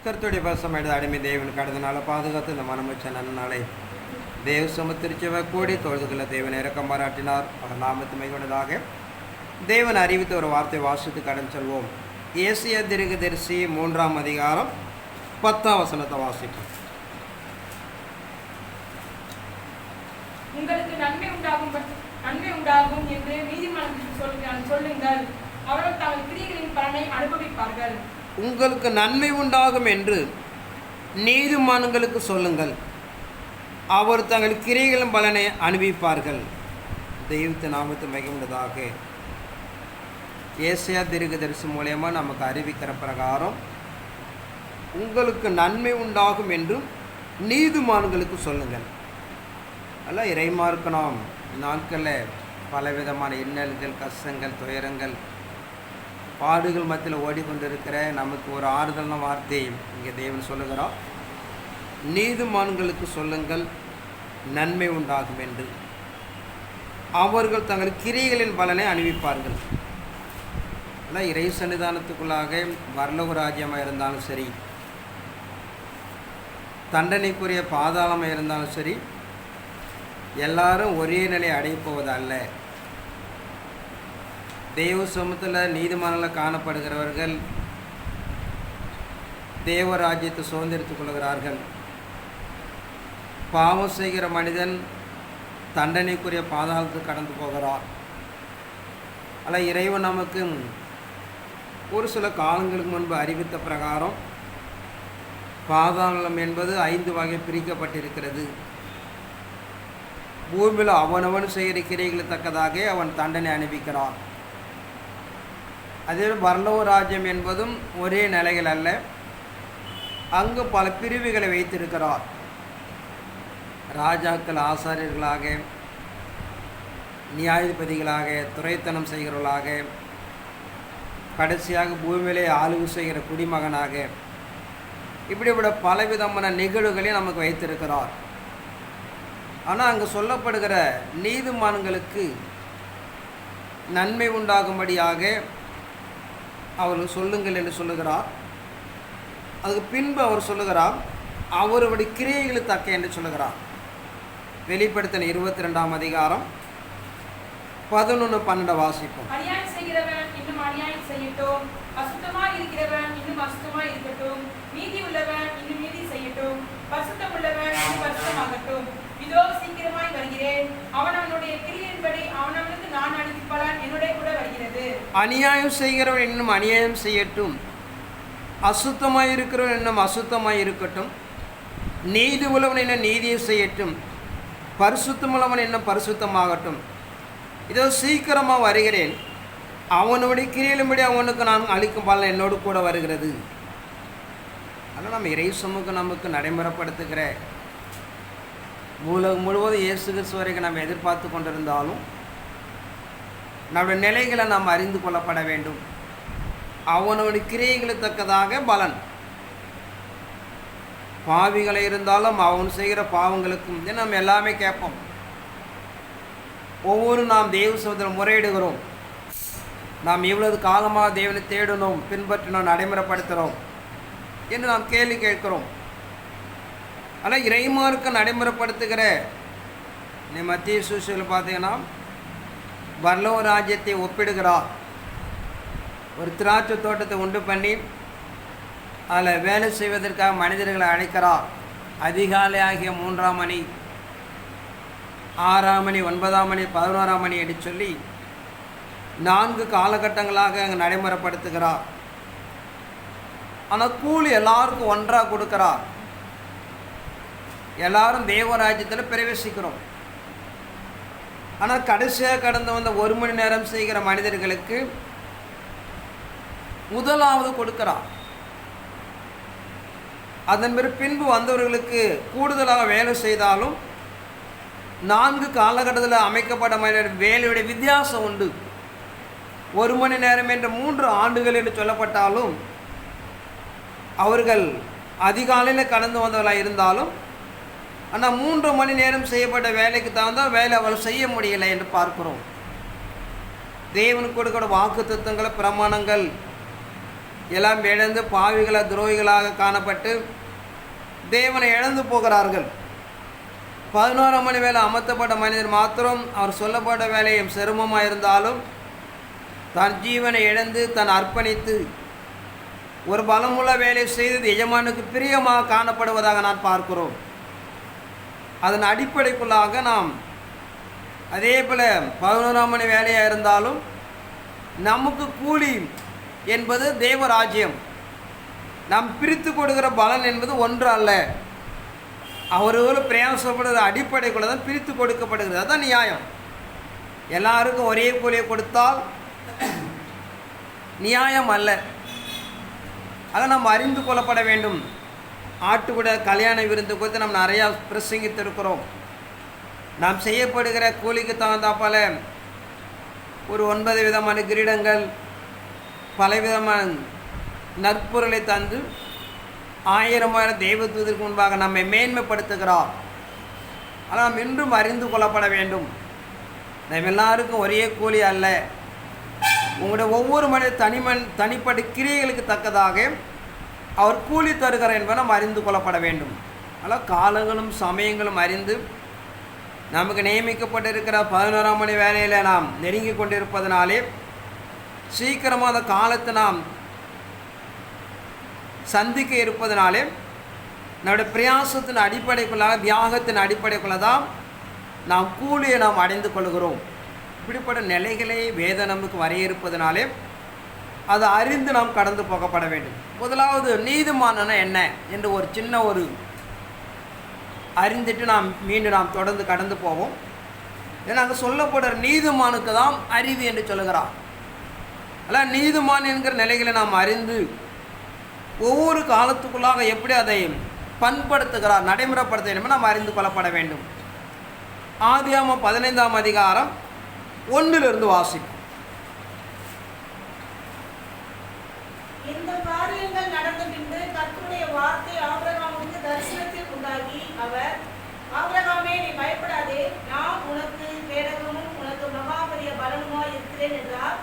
கர்த்தருடைய பசம் அடிமை தேவன் கடந்த நாளை பாதுகாத்து இந்த மனமிச்ச நன்னாளை தேவ சமுத்திரிச்சவை கூடி தொழுதுகளை தேவன் இறக்கம் பாராட்டினார். அவர் நாமத்து மிகுந்ததாக தேவன் அறிவித்த ஒரு வார்த்தை வாசித்து கடன் செல்வோம். ஏசியா தீர்க்கதரிசி 3ஆம் அதிகாரம் 10ஆம் வசனத்தை வாசிக்கும். உங்களுக்கு நன்மை உண்டாகும் என்று நீதிமன்றத்தில் சொல்லுங்கள். அவர்கள் தங்கள் கிரியைகளின் பலனை அனுபவிப்பார்கள். உங்களுக்கு நன்மை உண்டாகும் என்று நீதிமான்களுக்கு சொல்லுங்கள், அவர் தங்கள் கிரியைகளின் பலனை அனுபவிப்பார்கள். தெய்வத்து நாமத்து மிகுந்ததாக ஏசியா தீர்க்கதரிசி மூலயமா நமக்கு அறிவிக்கிற பிரகாரம் உங்களுக்கு நன்மை உண்டாகும் என்று நீதிமான்களுக்கு சொல்லுங்கள். அல்ல இறைமார்க்கு நாம் நாட்களில் பலவிதமான இன்னல்கள், கஷ்டங்கள், துயரங்கள், பாடுகள் மத்தியில் ஓடிக்கொண்டிருக்கிற நமக்கு ஒரு ஆறுதலான வார்த்தை இங்கே தேவன் சொல்லுகிறார். நீதிமான்களுக்கு சொல்லுங்கள் நன்மை உண்டாகும் என்று, அவர்கள் தங்கள் கிரியைகளின் பலனை அனுபவிப்பார்கள். ஆனால் இறை சன்னிதானத்துக்குள்ளாக வரலோக ராஜ்யமாக இருந்தாலும் சரி, தண்டனைக்குரிய பாதாளமாக இருந்தாலும் சரி, எல்லாரும் ஒரே நிலை அடையப்போவதல்ல. தேவ சமூகத்தில் நீதிமான்கள் காணப்படுகிறவர்கள் தேவராஜ்யத்தை சுதந்திரித்துக் கொள்கிறார்கள். பாவம் செய்கிற மனிதன் தண்டனைக்குரிய பாதாளத்துக்கு கடந்து போகிறார். அல்ல இறைவன் நமக்கு ஒரு சில காலங்களுக்கு முன்பு அறிவித்த பிரகாரம் பாதாளம் என்பது 5 வகை பிரிக்கப்பட்டிருக்கிறது. பூமியில் அவனவன் செய்கிற கிரியைகளுக்கு தக்கதாக அவன் தண்டனை அனுபவிக்கிறான். அதே பரலோக ராஜ்யம் என்பதும் ஒரே நிலைகள் அல்ல, அங்கு பல பிரிவுகளை வைத்திருக்கிறார். ராஜாக்கள் ஆசாரியர்களாக, நியாயாதிபதிகளாக, துரைத்தனம் செய்கிறவர்களாக, கடைசியாக பூமியிலே ஆளுகை செய்கிற குடிமகனாக, இப்படிப்பட்ட பலவிதமான நிகழ்வுகளையும் நமக்கு வைத்திருக்கிறார். ஆனால் அங்கு சொல்லப்படுகிற நீதிமான்களுக்கு நன்மை உண்டாகும்படியாக அவர்கள் சொல்லுங்கள் என்று சொல்லுகிறார். அதுக்கு பின்பு அவர் சொல்லுகிறார் அவருடைய கிரியைகளை தக்க என்று சொல்லுகிறார். வெளிப்படுத்தின 22ஆம் அதிகாரம் 11-12 வாசிப்போம். அநியாயம் செய்கிறவன் இன்னும் அநியாயம் செய்யட்டும், அசுத்தமாய் இருக்கிறவன் இன்னும் அசுத்தமாய் இருக்கட்டும், நீதி உள்ளவன் இன்னும் நீதி செய்யட்டும், பரிசுத்தம் உள்ளவன் இன்னும் பரிசுத்தமாகட்டும். இதோ சீக்கிரமாய் வருகிறேன், அவனவனுடைய கிரியையின்படி அவனவனுக்கு நான் அளிக்கும் பலன் என்னுடைய கூட வருகிறது. அநியாயம் செய்கிறவன் இன்னும் அநியாயம் செய்யட்டும், அசுத்தமாய் இருக்கிறவன் இன்னும் அசுத்தமாய் இருக்கட்டும், நீதி உள்ளவன் இன்னும் நீதியை செய்யட்டும், பரிசுத்தம் உள்ளவன் இன்னும் பரிசுத்தமாகட்டும். இதோ சீக்கிரமாக வருகிறேன், அவனுடைய கிரியையின்படி அவனுக்கு நான் அளிக்கும் பலன் என்னோடு கூட வருகிறது. ஆனால் நம்ம இறை சமூகம் நமக்கு நடைமுறைப்படுத்துகிற உலகம் முழுவதும் இயேசு கிறிஸ்து வரைக்கும் நாம் எதிர்பார்த்து கொண்டிருந்தாலும் நம்முடைய நிலைகளை நாம் அறிந்து கொள்ளப்பட வேண்டும். அவனுடைய கிரியைகளுக்கு தக்கதாக பலன். பாவிகளை இருந்தாலும் அவன் செய்கிற பாவங்களுக்கும் நம்ம எல்லாமே கேட்போம். ஒவ்வொரு நாம் தேவ சமூகத்தில் முறையிடுகிறோம். நாம் இவ்வளவு காலமாக தேவனை தேடணும், பின்பற்றினோம், நடைமுறைப்படுத்துகிறோம் என்று நாம் கேள்வி கேட்கிறோம். ஆனால் இறைமார்க்கு நடைமுறைப்படுத்துகிற மத்திய சுவிசேஷத்தில் பார்த்தீங்கன்னா பரலோக ராஜ்யத்தை ஒப்பிடுகிறார். ஒரு திராட்சை தோட்டத்தை உண்டு பண்ணி அதில் வேலை செய்வதற்காக மனிதர்களை அழைக்கிறார். அதிகாலை ஆகிய 3ஆம் மணி, 6ஆம் மணி, 9ஆம் மணி, 11ஆம் மணி என்று சொல்லி 4 காலகட்டங்களாக அங்கே நடைமுறைப்படுத்துகிறார். ஆனால் கூலி எல்லாருக்கும் ஒன்றாக கொடுக்கிறார். எல்லாரும் தேவராஜ்யத்தில் பிரவேசிக்கிறோம். ஆனால் கடைசியாக கடந்து வந்த 1 மணி நேரம் செய்கிற மனிதர்களுக்கு முதலாவது கொடுக்கிறார். அதன் பின்பு வந்தவர்களுக்கு கூடுதலாக வேலை செய்தாலும் 4 காலகட்டத்தில் அமைக்கப்பட்ட வேலையுடைய வித்தியாசம் உண்டு. 1 மணி நேரம் என்று 3 ஆண்டுகள் என்று சொல்லப்பட்டாலும் அவர்கள் அதிகாலையில் கடந்து வந்தவர்களாக இருந்தாலும் ஆனால் 3 மணி நேரம் செய்யப்பட்ட வேலைக்கு தகுந்த வேலை அவள் செய்ய முடியலை என்று பார்க்கிறோம். தேவனுக்கு கொடுக்கிற வாக்கு தத்துவங்கள், பிரமாணங்கள் எல்லாம் இழந்து பாவிகளாக துரோகிகளாக காணப்பட்டு தேவனை இழந்து போகிறார்கள். 11 மணி வேலை அமர்த்தப்பட்ட மனிதர் மாத்திரம் அவர் சொல்லப்பட்ட வேலையும் சிரமமாக இருந்தாலும் தன் ஜீவனை இழந்து தன் அர்ப்பணித்து ஒரு பலமுள்ள வேலை செய்து எஜமானுக்கு பிரியமாக காணப்படுவதாக நான் பார்க்கிறோம். அதன் அடிப்படைக்குள்ளாக நாம் அதே போல் 11 மணி வேலையாக இருந்தாலும் நமக்கு கூலி என்பது தேவராஜ்யம். நாம் பிரித்து கொடுக்கிற பலன் என்பது ஒன்று அல்ல. அவர்கள் பிரயாசப்படுகிற அடிப்படைக்குள்ள தான் பிரித்து கொடுக்கப்படுகிறது. அதுதான் நியாயம். எல்லாருக்கும் ஒரே கூலியை கொடுத்தால் நியாயம் அல்ல. அதை நாம் அறிந்து கொள்ளப்பட வேண்டும். ஆட்டுக்கூட கல்யாண விருந்து குறித்து நாம் நிறையா பிரசங்கித்திருக்கிறோம். நாம் செய்யப்படுகிற கூலிக்கு தகுந்தாப்பால் ஒரு 9 விதமான கிரீடங்கள் பலவிதமான நற்பொருளை தந்து 1000 தெய்வதூதருக்கு முன்பாக நம்மை மேன்மைப்படுத்துகிறார். ஆனால் நாம் இன்றும் அறிந்து கொள்ளப்பட வேண்டும். நாம் எல்லாருக்கும் ஒரே கூலி அல்ல. உங்களுடைய ஒவ்வொரு மனித தனிப்பட்ட கிரியைகளுக்கு தக்கதாக அவர் கூலி தருகிறார் என்பதை நாம் அறிந்து கொள்ளப்பட வேண்டும். ஆனால் காலங்களும் சமயங்களும் அறிந்து நமக்கு நியமிக்கப்பட்டிருக்கிற 11 மணி வேலையில் நாம் நெருங்கி கொண்டிருப்பதனாலே சீக்கிரமாக அந்த காலத்தை நாம் சந்திக்க இருப்பதனாலே நம்முடைய பிரயாசத்தின் அடிப்படைக்குள்ளாக தியாகத்தின் அடிப்படைக்குள்ள தான் நாம் கூலியை நாம் அடைந்து கொள்கிறோம். இப்படிப்பட்ட நிலைகளை வேதம் நமக்கு வரையறுப்பதனாலே அதை அறிந்து நாம் கடந்து போகப்பட வேண்டும். முதலாவது நீதிமானன என்ன என்று ஒரு சின்ன ஒரு அறிந்துட்டு நாம் மீண்டும் தொடர்ந்து கடந்து போவோம். ஏன்னா அங்கே சொல்லப்படுற நீதிமானுக்கு தான் அறிவு என்று சொல்லுகிறார். அல்ல நீதிமான் என்கிற நிலைகளை நாம் அறிந்து ஒவ்வொரு காலத்துக்குள்ளாக எப்படி அதை பண்படுத்துகிறார் நடைமுறைப்படுத்த வேண்டும் நாம் அறிந்து கொள்ளப்பட வேண்டும். ஆதியாகமம் 15ஆம் அதிகாரம் 1 வாசிப்போம். இந்த காரியங்கள் நடந்த பின்பு கர்த்தருடைய வார்த்தை ஆபிரகாமுக்கு தரிசனத்தில் உண்டாகி அவர், ஆபிரகாமே, நீ பயப்படாதே, நான் உனக்கு கேடகமும் உனக்கு மகா பெரிய பலனுமாய் இருக்கிறேன் என்றார்.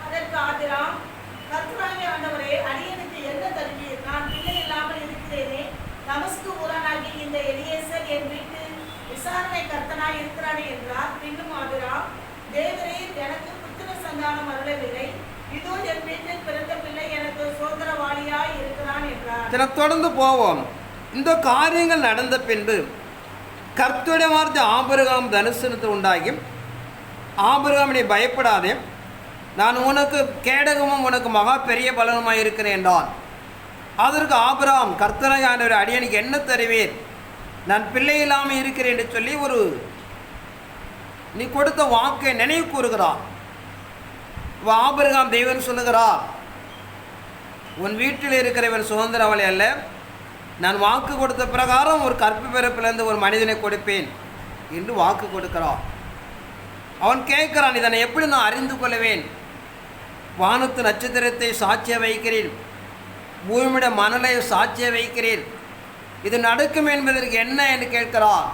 அதற்கு ஆபிரகாம், கர்த்தராகிய ஆண்டவரே, அடியேனுக்கு என்ன தருவீர்? நான் பிள்ளை இல்லாமல் இருக்கிறேனே. தமஸ்கு ஊரானாகி இந்த எலியேசர் என் வீட்டு விசாரணை கர்த்தனாய் இருக்கிறானே என்றார். பின்னும் ஆபிரகாம், தேவரீர் எனக்கு புத்திர சந்தானம் அருளவில்லை. இதோ என் வீட்டில் பிறந்த பிள்ளை எனக்கு சோதரவாளியாய் இருக்கிறான் என்றார். தொடர்ந்து போவோம். இந்த காரியங்கள் நடந்த பின்பு கர்த்தருடைய வார்த்தை ஆபிரகாம் தரிசனத்தில் உண்டாகி, ஆபிரகாம், நீ பயப்படாதே, நான் உனக்கு கேடகமும் உனக்கு மகா பெரிய பலனுமாய் இருக்கிறேன் என்றான். அதற்கு ஆபிரகாம், கர்த்தராகிய ஆண்டவரே, அடியேனுக்கு என்ன தருவீர்? நான் பிள்ளை இல்லாமல் இருக்கிறேன் என்று சொல்லி நீ கொடுத்த வாக்கை நினைவு கூறுகிறார். ஆபிரகாம் தேவன் சொல்லுகிறார், உன் வீட்டில் இருக்கிறவன் சுதந்திரவாளி அல்ல, நான் வாக்கு கொடுத்த பிரகாரம் ஒரு கற்பு பிறப்பிலிருந்து ஒரு மனிதனை கொடுப்பேன் என்று வாக்கு கொடுக்கிறார். அவன் கேட்கிறான், இதனை எப்படி நான் அறிந்து கொள்வேன்? வானத்து நட்சத்திரத்தை சாட்சிய வைக்கிறேன், பூமியுடைய மணலை சாட்சிய வைக்கிறேன், இது நடக்கும் என்பதற்கு என்ன என்று கேட்கிறார்.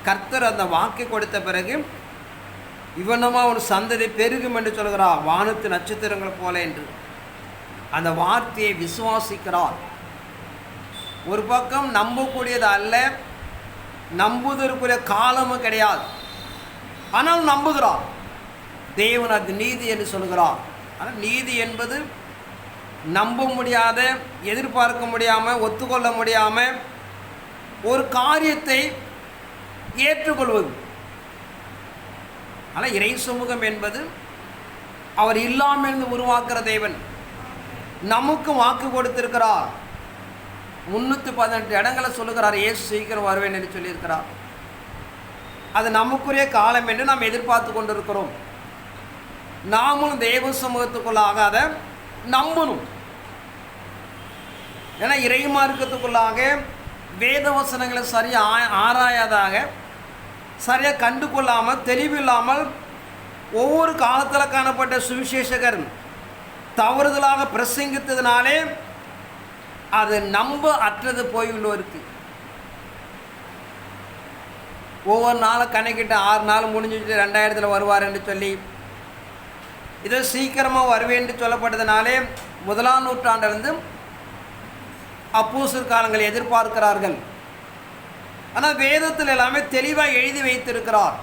கர்த்தர் அந்த வாக்கை கொடுத்த பிறகு இவனமா ஒரு சந்ததி பெருகும் என்று சொல்கிறார், வானத்து நட்சத்திரங்கள் போல என்று. அந்த வார்த்தையை விசுவாசிக்கிறார். ஒரு பக்கம் நம்பக்கூடியது அல்ல, நம்புவதற்குரிய காலமும் கிடையாது, ஆனால் நம்புகிறார். தேவன் அது நீதி என்று சொல்கிறார். ஆனால் நீதி என்பது நம்ப முடியாத, எதிர்பார்க்க முடியாமல், ஒத்துக்கொள்ள முடியாமல் ஒரு காரியத்தை ஏற்றுக்கொள்வது. ஆனால் இறை சமூகம் என்பது அவர் இல்லாமல் உருவாக்குற தேவன். நமக்கு வாக்கு கொடுத்திருக்கிறார். 318 இடங்களை சொல்லுகிறார், இயேசு சீக்கிரம் வருவேன் என்று சொல்லியிருக்கிறார். அது நமக்குரிய காலம் என்று நாம் எதிர்பார்த்து கொண்டிருக்கிறோம். நாமும் தேவ சமூகத்துக்குள்ளாக அதை நம்பணும். ஏன்னா இறை மார்க்கத்துக்குள்ளாக வேத வசனங்களை சரியாக ஆராயாதாக, சரியாக கண்டு கொள்ளாமல், தெளிவில்லாமல் ஒவ்வொரு காலத்தில் காணப்பட்ட சுவிசேஷகர் தவறுதலாக பிரசங்கித்ததுனாலே அது நம்ப அற்றது போயுள்ளோருக்கு. ஒவ்வொரு நாளும் கணக்கிட்டு 6 நாள் முடிஞ்சிட்டு 2000 வருவார் என்று சொல்லி இது சீக்கிரமாக வருவேன் சொல்லப்பட்டதுனாலே 1ஆம் நூற்றாண்டிலிருந்து அப்போஸ்தலர் காலங்களை எதிர்பார்க்கிறார்கள். ஆனால் வேதத்தில் எல்லாமே தெளிவாக எழுதி வைத்திருக்கிறார்.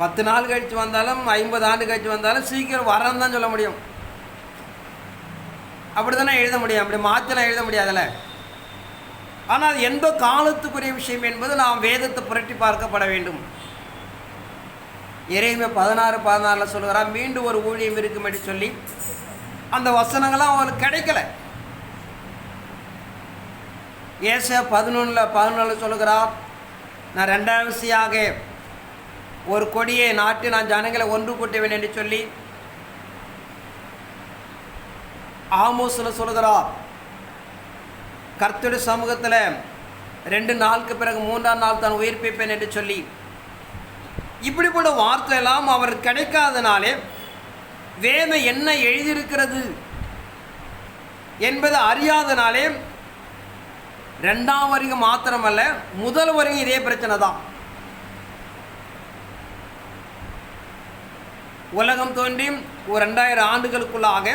10 நாள் கழித்து வந்தாலும் 50 ஆண்டு கழித்து வந்தாலும் சீக்கிரம் வரன்னு தான் சொல்ல முடியும். அப்படி தானே எழுத முடியும், அப்படி மாற்றலாம் எழுத முடியாதுல்ல. ஆனால் அது எந்த காலத்துக்குரிய விஷயம் என்பது நாம் வேதத்தை புரட்டி பார்க்கப்பட வேண்டும். எரேமியா 16:14 சொல்கிறார், மீண்டும் ஒரு ஊழியம் இருக்கும் என்று சொல்லி அந்த வசனங்கள்லாம் அவனுக்கு கிடைக்கல. ஏசாயா 11:14 சொல்கிறார், நான் 2ஆம் விசையாக ஒரு கொடியை நாட்டி நான் ஜனங்களை ஒன்று கூட்டுவேன் என்று சொல்லி ஆமோஸில் சொல்கிறார், கர்த்தருடைய சமூகத்தில் 2 நாளுக்கு பிறகு 3ஆம் நாள் தான் உயிர்ப்பிப்பேன் என்று சொல்லி இப்படிப்பட்ட வார்த்தை எல்லாம் அவர் கிடைக்காதனாலே வேதம் என்ன எழுதியிருக்கிறது என்பது அறியாதனாலே 2ஆம் வருகை மாத்திரமல்ல, முதல் வருகை இதே பிரச்சனை தான். உலகம் தோன்றி ஒரு 2000 ஆண்டுகளுக்குள்ளாக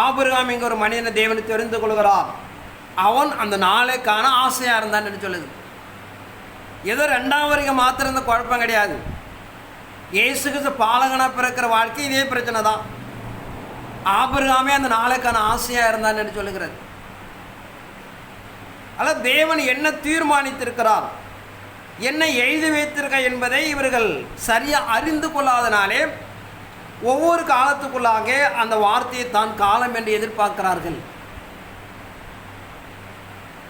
ஆபிரகாம் என்கிற ஒரு மனிதனை தேவனை தெரிந்து கொள்கிறார். அவன் அந்த நாளை காண ஆசையாக இருந்தான் என்று சொல்லுது. ஏதோ 2ஆம் வருகை மாத்திரம் இந்த குழப்பம் கிடையாது. இயேசு கிறிஸ்து பாலகனாக பிறக்கிற வாழ்க்கை இதே பிரச்சனை தான். ஆபிரகாமே அந்த நாளைக்கான ஆசையாக இருந்தான் என்று சொல்லுகிறது. அல்ல, தேவன் என்ன தீர்மானித்திருக்கிறார், என்ன எழுதி வைத்திருக்க என்பதை இவர்கள் சரியாக அறிந்து கொள்ளாதனாலே ஒவ்வொரு காலத்துக்குள்ளாக அந்த வார்த்தையை தான் காலம் என்று எதிர்பார்க்கிறார்கள்.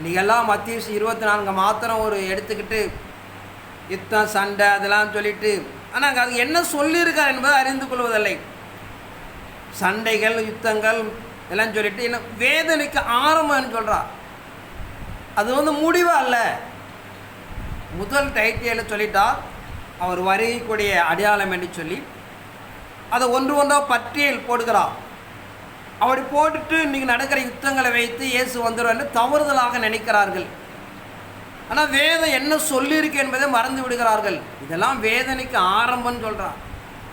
நீங்கள்லாம் மத்திய 24 மாத்திரம் ஒரு எடுத்துக்கிட்டு யுத்தம் சண்டை அதெல்லாம் சொல்லிட்டு, ஆனால் அது என்ன சொல்லியிருக்கார் என்பதை அறிந்து கொள்வதில்லை. சண்டைகள் யுத்தங்கள் எல்லாம் சொல்லிட்டு என்ன வேதனைக்கு ஆரம்பம்னு சொல்கிறார். அது முடிவு அல்ல. முதல் டைட்டில் சொல்லிட்டார், அவர் வருகைக்கூடிய அடையாளம் என்று சொல்லி அதை ஒன்று ஒன்றாக பட்டியல் போடுகிறார். அப்படி போட்டுட்டு இன்றைக்கி நடக்கிற யுத்தங்களை வைத்து இயேசு வந்துடுவார்னு தவறுதலாக நினைக்கிறார்கள். ஆனால் வேதம் என்ன சொல்லியிருக்கு என்பதை மறந்து விடுகிறார்கள். இதெல்லாம் வேதனைக்கு ஆரம்பம்னு சொல்கிறார்.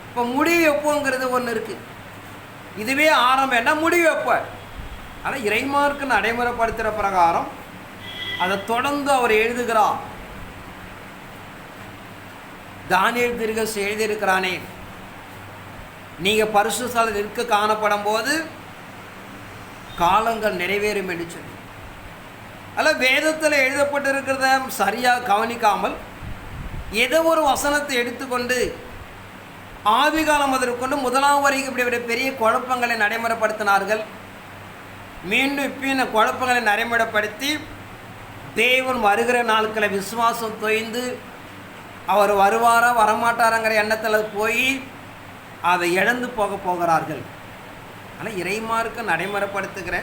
இப்போ முடிவு எப்போங்கிறது ஒன்று இருக்குது. இதுவே ஆரம்பம் என்ன முடிவு எப்போ? ஆனால் இறைமார்க்கு நடைமுறைப்படுத்துகிற பிரகாரம் அதை தொடர்ந்து அவர் எழுதுகிறார். தானியேல் தீர்க்கதரிசி எழுதியிருக்கிறானே, நீங்கள் பரிசுத்த ஸ்தலத்தில் இருக்க காணப்படும் போது காலங்கள் நிறைவேறும் என்று சொல்லி. அதில் வேதத்தில் எழுதப்பட்டிருக்கிறத சரியாக கவனிக்காமல் ஏதோ ஒரு வசனத்தை எடுத்துக்கொண்டு ஆதிகாலம் முதற்கொண்டு 1ஆம் வரைக்கும் இப்படி பெரிய குழப்பங்களை நடைமுறைப்படுத்தினார்கள். மீண்டும் இப்படின குழப்பங்களை நடைமுறைப்படுத்தி தேவன் வருகிற நாட்களை விசுவாசம் தொய்ந்து அவர் வருவாரா வரமாட்டாராங்கிற எண்ணத்தில் போய் அதை இழந்து போகிறார்கள். ஆனால் இறைமார்க்கு நடைமுறைப்படுத்துகிற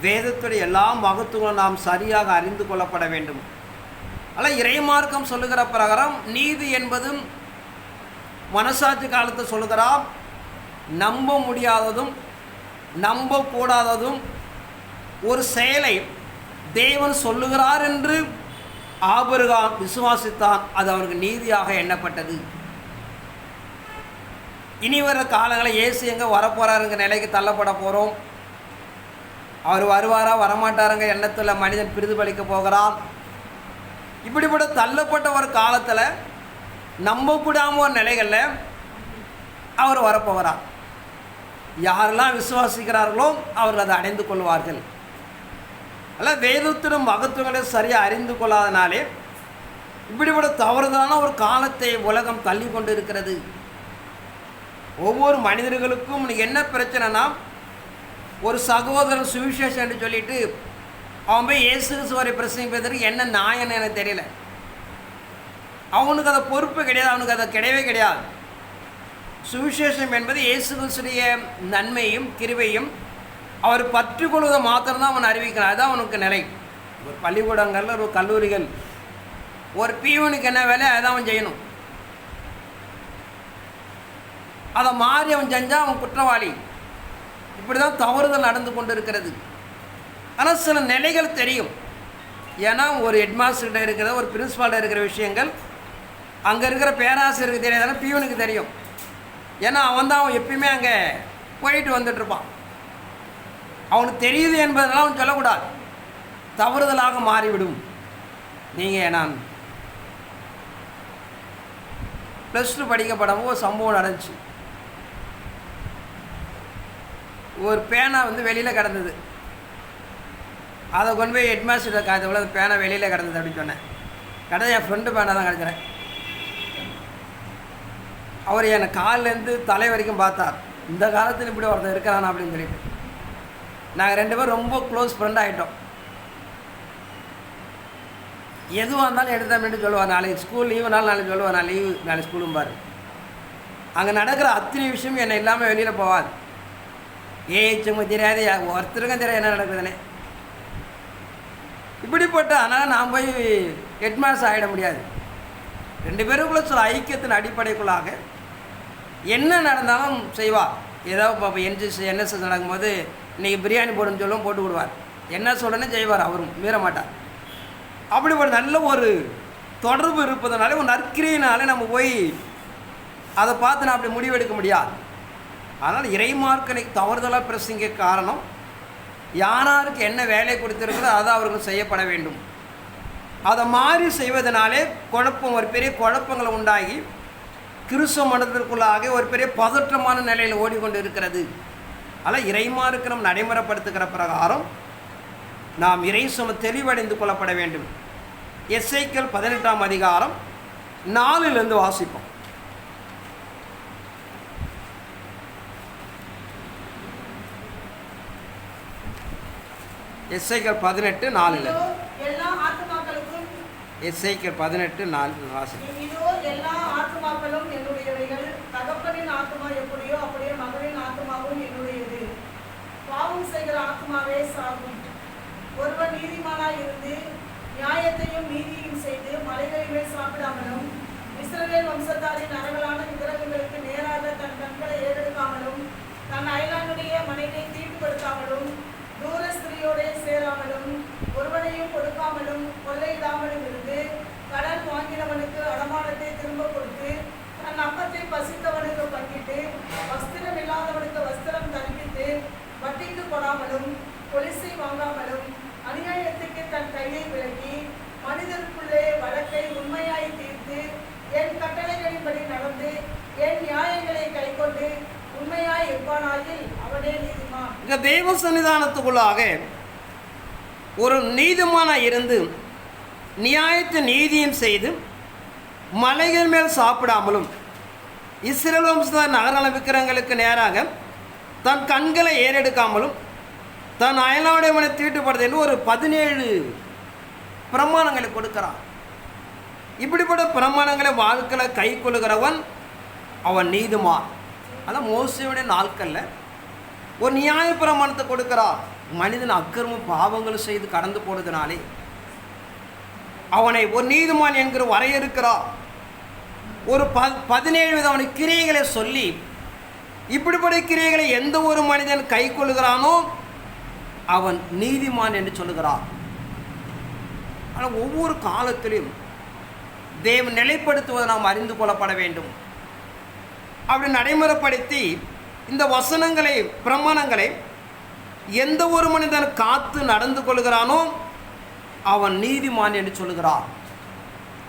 வேதத்துடைய எல்லா மகத்துவங்களும் நாம் சரியாக அறிந்து கொள்ளப்பட வேண்டும். ஆனால் இறைமார்க்கம் சொல்லுகிற பிரகாரம் நீதி என்பதும் மனசாட்சி காலத்தை சொல்லுகிறார், நம்ப முடியாததும் நம்பக்கூடாததும் ஒரு செயலை தேவன் சொல்லுகிறார் என்று ஆபிரகாம் விசுவாசித்தான். அது அவருக்கு நீதியாக எண்ணப்பட்டது. இனி வர காலங்களில் இயேசு எங்கே வரப்போகிறாருங்க நிலைக்கு தள்ளப்பட போகிறோம். அவர் வருவாரா வரமாட்டாருங்க எண்ணத்தில் மனிதன் பிரதிபலிக்க போகிறான். இப்படிப்பட்ட தள்ளப்பட்ட ஒரு காலத்தில் நம்பக்கூடாம ஒரு நிலைகளில் அவர் வரப்போகிறார். யாரெல்லாம் விசுவாசிக்கிறார்களோ அவர்கள் அதை அடைந்து கொள்வார்கள். அல்ல, வேதத்திலும் மகத்துவங்களை சரியாக அறிந்து கொள்ளாதனாலே இப்படிப்பட்ட தவறுதலான ஒரு காலத்தை உலகம் தள்ளி கொண்டு இருக்கிறது. ஒவ்வொரு மனிதர்களுக்கும் என்ன பிரச்சனைனா, ஒரு சகோதரன் சுவிசேஷம் என்று சொல்லிட்டு அவன் போய் இயேசு கிறிஸ்துவை பிரசங்கிப்பதற்கு என்ன நியாயம்னு எனக்கு தெரியல. அவனுக்கு அதை பொறுப்பு கிடையாது, அவனுக்கு அதை கிடையவே கிடையாது. சுவிசேஷம் என்பது இயேசு கிறிஸ்துடைய நன்மையும் கிருபையும் அவர் பற்றுக்கொள்வதை மாத்திரம்தான் அவன் அறிவிக்கிறான். அதுதான் அவனுக்கு நிலை. ஒரு பள்ளிக்கூடங்களில் ஒரு கல்லூரிகள் ஒரு பியூனுக்கு என்ன வேலை அதான் அவன் செய்யணும். அதை மாறி அவன் செஞ்சால் அவன் குற்றவாளி. இப்படி தான் தவறுதல் நடந்து கொண்டு இருக்கிறது. ஆனால் சில நிலைகள் தெரியும். ஏன்னா ஒரு ஹெட்மாஸ்டர்கிட்ட இருக்கிற ஒரு பிரின்ஸ்பால்கிட்ட இருக்கிற விஷயங்கள் அங்கே இருக்கிற பேராசிரியருக்கு தெரியாதான பியூனுக்கு தெரியும். ஏன்னா அவன் எப்பயுமே அங்கே போயிட்டு வந்துட்டுருப்பான். அவனுக்கு தெரியுது என்பதெல்லாம் அவன் சொல்லக்கூடாது, தவறுதலாக மாறிவிடும். நீங்கள் நான் +2 படிக்கப்படவும் ஒரு சம்பவம் நடந்துச்சு. ஒரு பேனா வெளியில் கிடந்தது. அதை கொண்டு போய் ஹெட்மாஸ்டர் காய்ச்ச அந்த பேனா வெளியில் கிடந்தது அப்படின்னு சொன்னேன். கிடந்த என் ஃப்ரெண்டு பேனா தான் கிடச்சிறேன். அவர் என்னை காலிலேருந்து தலை வரைக்கும் பார்த்தார். இந்த காலத்தில் இப்படி ஒருத்தர் இருக்கிறான் அப்படின்னு சொல்லிட்டு. நாங்கள் 2 பேரும் ரொம்ப க்ளோஸ் ஃப்ரெண்ட் ஆகிட்டோம். எதுவாக இருந்தாலும் எடுத்தாமேட்டு சொல்லுவார். நாளைக்கு ஸ்கூல் லீவுனாலும் நாளைக்கு சொல்லுவார், நான் லீவு நாளைக்கு ஸ்கூலும் பாரு. அங்கே நடக்கிற அத்தனை விஷயம் என்னை இல்லாமல் வெளியில் போவாது. சும்மா தெரியாது, ஒருத்தருக்கும் தெரியாது என்ன நடக்குதுன்னே. இப்படிப்பட்ட அதனால் நான் போய் ஹெட்மாஸ்டர் ஆகிட முடியாது. 2 பேருக்குள்ள சில ஐக்கியத்தின் அடிப்படைக்குள்ளாக என்ன நடந்தாலும் செய்வார். ஏதாவது இப்போ NSS நடக்கும்போது இன்றைக்கி பிரியாணி போடுன்னு சொல்லுவோம், போட்டு விடுவார். என்ன சொல்கிறேன்னு செய்வார், அவரும் மீற மாட்டார். அப்படி ஒரு நல்ல ஒரு தொடர்பு இருப்பதனால ஒரு நற்கிரியினாலே நம்ம போய் அதை பார்த்து நான் அப்படி முடிவெடுக்க முடியாது. அதனால் இறைமார்க்கனை தவறுதலாக பிரசங்க காரணம் யாராருக்கு என்ன வேலை கொடுத்துருக்கிறோ அதை அவர்கள் செய்யப்பட வேண்டும். அதை மாறி செய்வதனாலே குழப்பம், ஒரு பெரிய குழப்பங்களை உண்டாகி கிறிஸ்துவ மதத்திற்குள்ளாக ஒரு பெரிய பதற்றமான நிலையில் ஓடிக்கொண்டு இருக்கிறது. அதனால் இறைமார்க்கு நம்ம நடைமுறைப்படுத்துகிற பிரகாரம் நாம் இறைசும தெளிவடைந்து கொள்ளப்பட வேண்டும். எசேக்கியேல் 18ஆம் அதிகாரம் 4 வாசிப்போம். எசேக்கியேல் 18:4. எல்லா ஆத்துமாக்களுக்கும் எசேக்கியேல் 18:4 வாசிப்போம். இதோ எல்லா ஆத்துமாக்களும் என்னுடையவைகள். தகப்பனின் ஆத்துமா எப்படியோ அப்படியே மகனின் ஆத்துமாவும் என்னுடையது. பாவம் செய்கிற ஆத்துமாவே சாகும். ஒருவன் நீதிமானாய் இருந்து நியாயத்தையும் நீதியையும் செய்து மலைகளின் மேல் சாப்பிடாமலும் இஸ்ரவேல் வம்சத்தாரின் அறங்களான விக்கிரகங்களுக்கு நேராக தன் கண்களை ஏறெடுக்காமலும் தன் அயலானுடைய மனைவியை தீட்டுப்படுத்தாமலும் தூர ஸ்திரியோடே சேராமலும் ஒருவனையும் கொடுக்காமலும் கொள்ளையிடாமலும் இருந்து கடன் வாங்கினவனுக்கு அடமானத்தை திரும்ப கொடுத்து தன் அப்பத்தை பசித்தவனுக்கு பங்கிட்டு வஸ்திரம் இல்லாதவனுக்கு வஸ்திரம் தரிப்பித்து வட்டிக்கு கொடாமலும் பொலிசை வாங்காமலும் அநியாயத்துக்கு தன் கையை விலக்கி மனிதருக்குள்ளே வழக்கை உண்மையாய் தீர்த்து என் கட்டளைகளின்படி நடந்து என் நியாயங்களை கைக்கொண்டு உண்மையாய் இருப்பானாயில் அவனே நீதிமான். இந்த தெய்வ சன்னிதானத்துக்குள்ளாக ஒரு நீதிமானாய் இருந்து நியாயத்தை நீதியும் செய்து மலைகள் மேல் சாப்பிடாமலும் இஸ்ரவேல் வம்சத்தார் நகரான விக்கிரகங்களுக்கு நேராக தன் கண்களை ஏறெடுக்காமலும் தன் அயலானுடையவனை தீட்டுப்படுத்த என்று ஒரு 17 பிரமாணங்களை கொடுக்கிறான். இப்படிப்பட்ட பிரமாணங்களை வாழ்க்கையில் கை கொள்ளுகிறவன் அவன் நீதிமான். அதான் மோசேயுடைய நாட்களில் ஒரு நியாய பிரமாணத்தை கொடுக்கிறார். மனிதன் அக்கிரம பாவங்கள் செய்து கடந்து போனதுனாலே அவனை ஒரு நீதிமான் என்கிற வரையறுக்கிறார். ஒரு 17 விதமான கிரியைகளை சொல்லி இப்படிப்பட்ட கிரியைகளை எந்த ஒரு மனிதன் கை கொள்ளுகிறானோ அவன் நீதிமான் என்று சொல்லுகிறார். ஆனால் ஒவ்வொரு காலத்திலும் தேவன் நிலைப்படுத்துவதை நாம் அறிந்து கொள்ளப்பட வேண்டும். அப்படி நடைமுறைப்படுத்தி இந்த வசனங்களை பிரமாணங்களை எந்த ஒரு மனிதன் காத்து நடந்து கொள்கிறானோ அவன் நீதிமான் என்று சொல்லுகிறார்.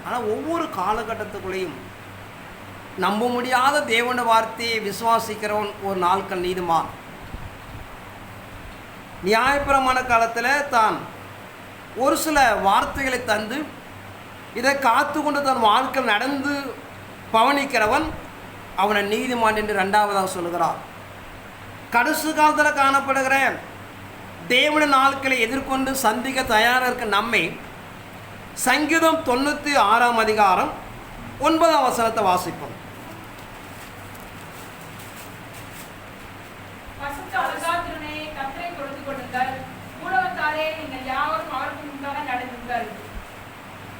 ஆனால் ஒவ்வொரு காலகட்டத்துக்குள்ளேயும் நம்ப முடியாத தேவனுடைய வார்த்தையை விசுவாசிக்கிறவன் ஒரு நாட்கள் நீதிமான். நியாயப்பிரமாண காலத்தில் தான் ஒரு சில வார்த்தைகளை தந்து இதை காத்து கொண்டு தன் வாழ்க்கை நடந்து பவனிக்கிறவன் அவனை நீதிமான் என்று 2வதாக சொல்லுகிறார். கடைசி காலத்தில் காணப்படுகிற தேவனுடைய நாட்களை எதிர்கொண்டு சந்திக்க தயாராக இருக்க நம்மை சங்கீதம் 96ஆம் அதிகாரம் 9ஆம் வசனத்தை வாசிப்போம்.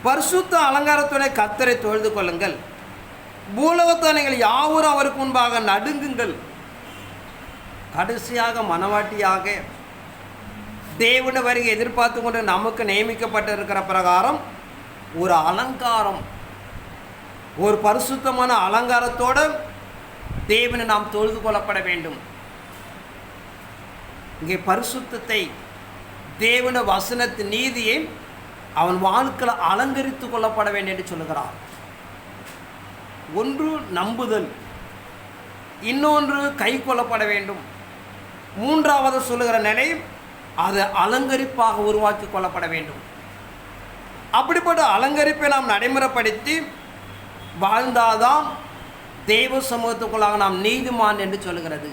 பரிசுத்த அலங்காரத்துடனே கர்த்தரை தொழுது கொள்ளுங்கள், பூலோகத்தார் நீங்கள் யாவரும் அவருக்கு முன்பாக நடுங்குங்கள். கடைசியாக மனவாட்டியாக தேவனுடைய வருகை எதிர்பார்த்து கொண்டு நமக்கு நியமிக்கப்பட்டிருக்கிற பிரகாரம் ஒரு அலங்காரம், ஒரு பரிசுத்தமான அலங்காரத்தோடு தேவனை நாம் தொழுது கொள்ளப்பட வேண்டும். இங்கே பரிசுத்தத்தை, தேவன வசனத்து நீதியை அவன் வாழ்க்கையில் அலங்கரித்து கொள்ளப்பட வேண்டும் என்று சொல்லுகிறார். ஒன்று நம்புதல், இன்னொன்று கை கொள்ளப்பட வேண்டும். மூன்றாவது சொல்லுகிற நிலை அதை அலங்கரிப்பாக உருவாக்கி கொள்ளப்பட வேண்டும். அப்படிப்பட்ட அலங்கரிப்பை நாம் நடைமுறைப்படுத்தி வாழ்ந்தாதான் தெய்வ சமூகத்துக்குள்ளாக நாம் நீதிமான் என்று சொல்லுகிறது.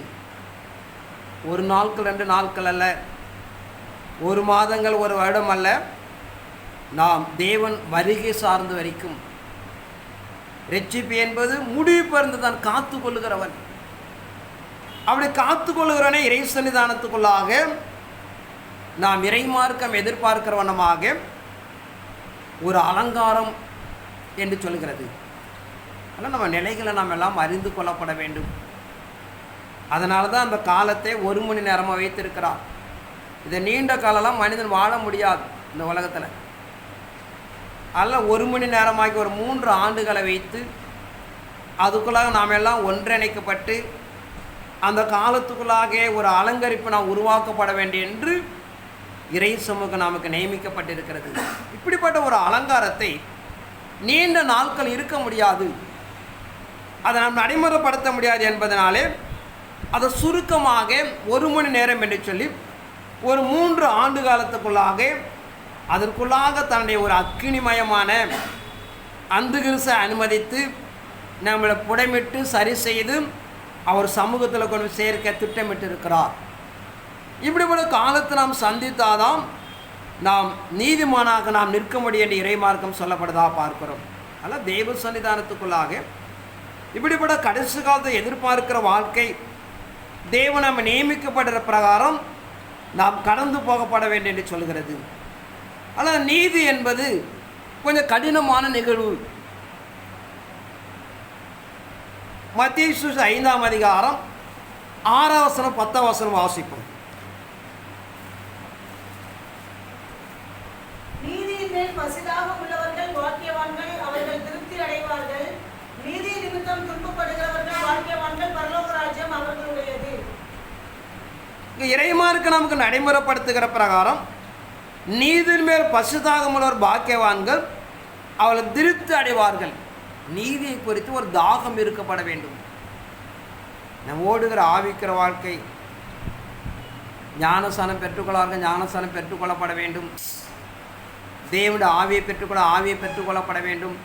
ஒரு நாட்கள் 2 நாட்கள் அல்ல, ஒரு மாதங்கள், ஒரு வருடம் அல்ல, நாம் தேவன் வருகை சார்ந்து வரைக்கும். ரட்சிப்பு என்பது முடிவு பிறந்து தான் காத்து கொள்ளுகிறவன். அப்படி காத்து கொள்ளுகிறவனை இறை சன்னிதானத்துக்குள்ளாக நாம் இறைமார்க்கம் எதிர்பார்க்கிறவனமாக ஒரு அலங்காரம் என்று சொல்கிறது. ஆனால் நம்ம நிலைகளை நாம் எல்லாம் அறிந்து கொள்ளப்பட வேண்டும். அதனால தான் அந்த காலத்தை 1 மணி நேரமாக வைத்திருக்கிறார். இதை நீண்ட காலம்லாம் மனிதன் வாழ முடியாது இந்த உலகத்தில். அதில் 1 மணி நேரமாகி ஒரு 3 ஆண்டுகளை வைத்து அதுக்குள்ளாக நாம் எல்லாம் ஒன்றிணைக்கப்பட்டு அந்த காலத்துக்குள்ளாக ஒரு அலங்கரிப்பு நாம் உருவாக்கப்பட வேண்டும் என்று இறை சமூகம் நமக்கு நியமிக்கப்பட்டிருக்கிறது. இப்படிப்பட்ட ஒரு அலங்காரத்தை நீண்ட நாட்கள் இருக்க முடியாது, அதை நாம் நடைமுறைப்படுத்த முடியாது என்பதனாலே அதை சுருக்கமாக 1 மணி நேரம் என்று சொல்லி ஒரு 3 ஆண்டு காலத்துக்குள்ளாக அதற்குள்ளாக தன்னுடைய ஒரு அக்கினிமயமான அந்துகிறிஸ்தை அனுமதித்து நம்மளை புடமிட்டு சரி செய்து அவர் சமூகத்தில் கொண்டு சேர்க்க திட்டமிட்டு இருக்கிறார். இப்படிப்பட்ட காலத்தை நாம் சந்தித்தாதான் நாம் நீதிமானாக நாம் நிற்க முடியும் என்று இறைமார்க்கம் சொல்லப்படுதா பார்க்கிறோம். அதனால் தெய்வ சன்னிதானத்துக்குள்ளாக இப்படிப்பட்ட கடைசி காலத்தை எதிர்பார்க்கிற வாழ்க்கை தேவன் நம்ம நியமிக்கப்படுற பிரகாரம் நாம் கடந்து போகப்பட வேண்டும் என்று சொல்கிறது. ஆனால் நீதி என்பது கொஞ்சம் கடினமான நிகழ்வு. மத்தேயு 5ஆம் அதிகாரம் 6ஆம் வசனம் 10ஆம் வசனம் வாசிப்போம். நீதியின் மேல் பசிதாகம் உள்ளவர்கள் பாக்கியவான்கள், அவர்கள் திருப்தி அடைவார்கள். நீதி நிமித்தம் துன்பப்படுகிறவர்கள் பாக்கியவான்கள், பரலோக ராஜ்யம் அவர்களுடையது. இறைமார்க்கு நமக்கு நடைமுறைப்படுத்துகிற பிரகாரம் நீதியின் மேல் பசுதாகம் உள்ளவர் பாக்கியவான்கள், அவர்கள் திருப்தி அடைவார்கள். நீதியை குறித்து ஒரு தாகம் இருக்கப்பட வேண்டும். நம் ஓடுகிற ஆவிக்கிற வாழ்க்கை, ஞானஸ்தானம் பெற்றுக்கொள்வார்கள், ஞானஸ்தானம் பெற்றுக்கொள்ளப்பட வேண்டும். தேவனுடைய ஆவியை பெற்றுக்கொள்ள ஆவியை பெற்றுக்கொள்ளப்பட வேண்டும்.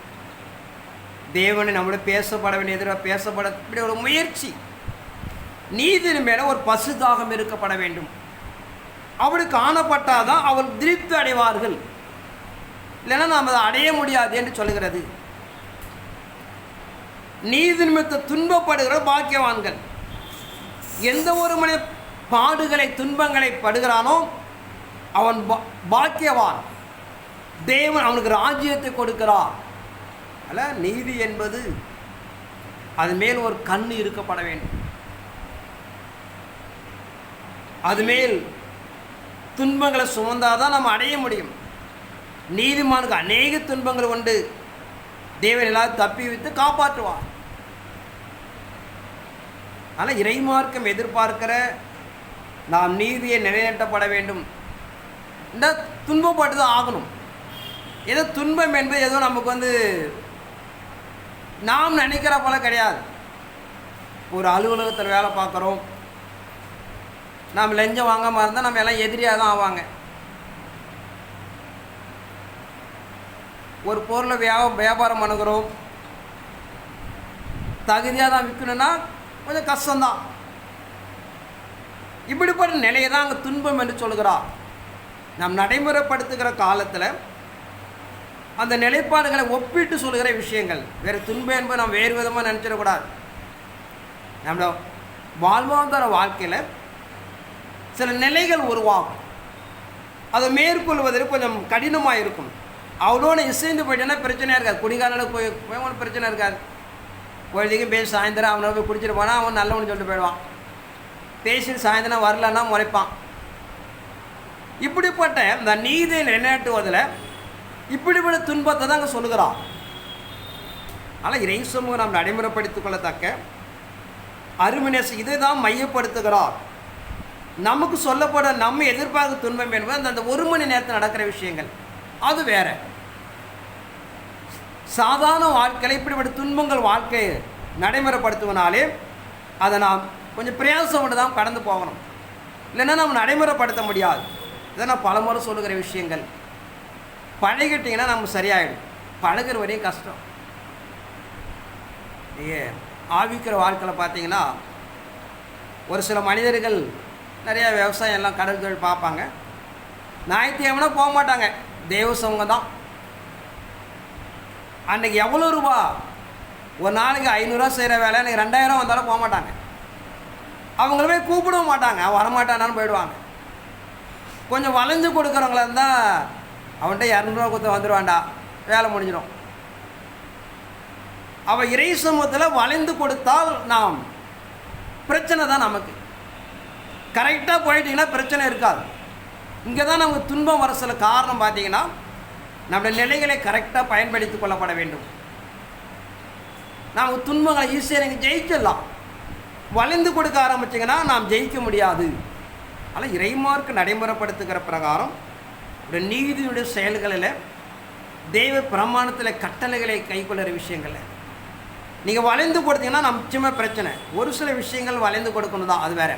தேவனை நம்மளோட பேசப்பட வேண்டிய எதிராக பேசப்பட, இப்படி ஒரு முயற்சி. நீதியின் மேலே ஒரு பசுதாகம் இருக்கப்பட வேண்டும். அப்படி காணப்பட்டால் தான் அவர் திருப்தி அடைவார்கள், இல்லைன்னா நாம் அதை அடைய முடியாது என்று சொல்கிறது. நீதி நிமித்த துன்பப்படுகிற பாக்கியவான்கள். எந்த ஒரு மனித பாடுகளை துன்பங்களை படுகிறானோ அவன் பாக்கியவான். தேவன் அவனுக்கு ராஜ்யத்தை கொடுக்கிறார். அல்ல, நீதி என்பது அது மேல் ஒரு கண் இருக்கப்பட வேண்டும். அது மேல் துன்பங்களை சுமந்தாதான் நம்ம அடைய முடியும். நீதிமானுக்கு அநேக துன்பங்கள் உண்டு. தேவன் எல்லாரும் தப்பி வைத்து காப்பாற்றுவார். ஆனால் இறைமார்க்கம் எதிர்பார்க்கிற நாம் நீதியை நிலைநாட்டப்பட வேண்டும். இந்த துன்பப்பட்டு தான் ஆகணும். ஏதோ துன்பம் என்பது ஏதோ நமக்கு நாம் நினைக்கிற போல கிடையாது. ஒரு அலுவலகத்தில் வேலை பார்க்குறோம், நாம் லஞ்சம் வாங்காமல் இருந்தால் நம்ம எல்லாம் எதிரியாக தான் ஆவாங்க. ஒரு பொருளை வியாபாரம் பண்ணுகிறோம், தகுதியாக தான் விற்கணும்னா கொஞ்சம் கஷ்டம்தான். இப்படிப்பட்ட நிலையை தான் அங்கே துன்பம் என்று சொல்கிறார். நாம் நடைமுறைப்படுத்துகிற காலத்தில் அந்த நிலைப்பாடுகளை ஒப்பிட்டு சொல்கிற விஷயங்கள். வேறு துன்பம் என்பது நாம் வேறு விதமாக நினச்சிடக்கூடாது. நம்மளோட வாழ்வாதார வாழ்க்கையில் சில நிலைகள் உருவாகும். அதை மேற்கொள்வதற்கு கொஞ்சம் கடினமாக இருக்கும். அவ்வளோன்னு இசைந்து போயிட்டேன்னா பிரச்சனையாக இருக்காது. குடிகாரனுக்கு போய் ஒன்றும் பிரச்சனை இருக்காது. பொழுதுக்கும் பேசி சாயந்தரம் அவனை போய் குடிச்சிட்டு போனால் அவன் நல்லவனு சொல்லிட்டு போயிடுவான். பேசிட்டு சாயந்தரம் வரலன்னா முறைப்பான். இப்படிப்பட்ட இந்த நீதியை நிலைநாட்டுவதில் இப்படிப்பட்ட துன்பத்தை தான் அங்கே சொல்லுகிறான். ஆனால் இறை சமூகம் நாம் நடைமுறைப்படுத்திக் கொள்ளத்தக்க அருமைநேசம் இதை தான் மையப்படுத்துகிறார். நமக்கு சொல்லப்பட நம்ம எதிர்பார்க்க துன்பம் என்பது அந்த 1 மணி நேரத்தில் நடக்கிற விஷயங்கள், அது வேற. சாதாரண வாழ்க்கையில் இப்படிப்பட்ட துன்பங்கள் வாழ்க்கையை நடைமுறைப்படுத்துவனாலே அதை நாம் கொஞ்சம் பிரயாசப்பட்டு தான் கடந்து போகணும். இல்லைன்னா நம்ம நடைமுறைப்படுத்த முடியாது. இதை நான் பலமுறை சொல்லுகிற விஷயங்கள். பழகிட்டிங்கன்னா நம்ம சரியாயிடும். பழகிற வரையும் கஷ்டம். ஆவிக்கிற வாழ்க்கையில் பார்த்தீங்கன்னா ஒரு சில மனிதர்கள் நிறையா விவசாயம் எல்லாம் கடல் தொழில் பார்ப்பாங்க. ஞாயிற்றுக்கிழமைனா போக மாட்டாங்க, தேவ சமூகம் தான். அன்றைக்கி எவ்வளோ ரூபா, ஒரு நாளைக்கு 500 செய்கிற வேலை அன்றைக்கி 2000 வந்தாலும் போக மாட்டாங்க. அவங்களுமே கூப்பிடவும் மாட்டாங்க, வரமாட்டானான்னு போயிடுவாங்க. கொஞ்சம் வளைஞ்சு கொடுக்குறவங்களா இருந்தால் அவன்கிட்ட 200 கொடுத்து வந்துடுவான்டா, வேலை முடிஞ்சிடும். அவள் இறை சமூகத்தில் வளைந்து கொடுத்தால் நாம் பிரச்சனை தான். நமக்கு கரெக்டாக போயிட்டீங்கன்னா பிரச்சனை இருக்காது. இங்கே தான் நமக்கு துன்பம் வர சில காரணம் பார்த்தீங்கன்னா நம்முடைய நிலைகளை கரெக்டாக பயன்படுத்தி கொள்ளப்பட வேண்டும். நமக்கு துன்பங்களை ஈஸியாக நீங்கள் ஜெயிச்சிடலாம். வளைந்து கொடுக்க ஆரம்பிச்சிங்கன்னா நாம் ஜெயிக்க முடியாது. ஆனால் இறைமார்க்கு நடைமுறைப்படுத்துகிற பிரகாரம் ஒரு நீதியுடைய செயல்களில் தெய்வ பிரமாணத்தில் கட்டளைகளை கைக்கொள்கிற விஷயங்களில் நீங்கள் வளைந்து கொடுத்தீங்கன்னா நிச்சயமாக பிரச்சனை. ஒரு சில விஷயங்கள் வளைந்து கொடுக்கணும் தான், அது வேறு.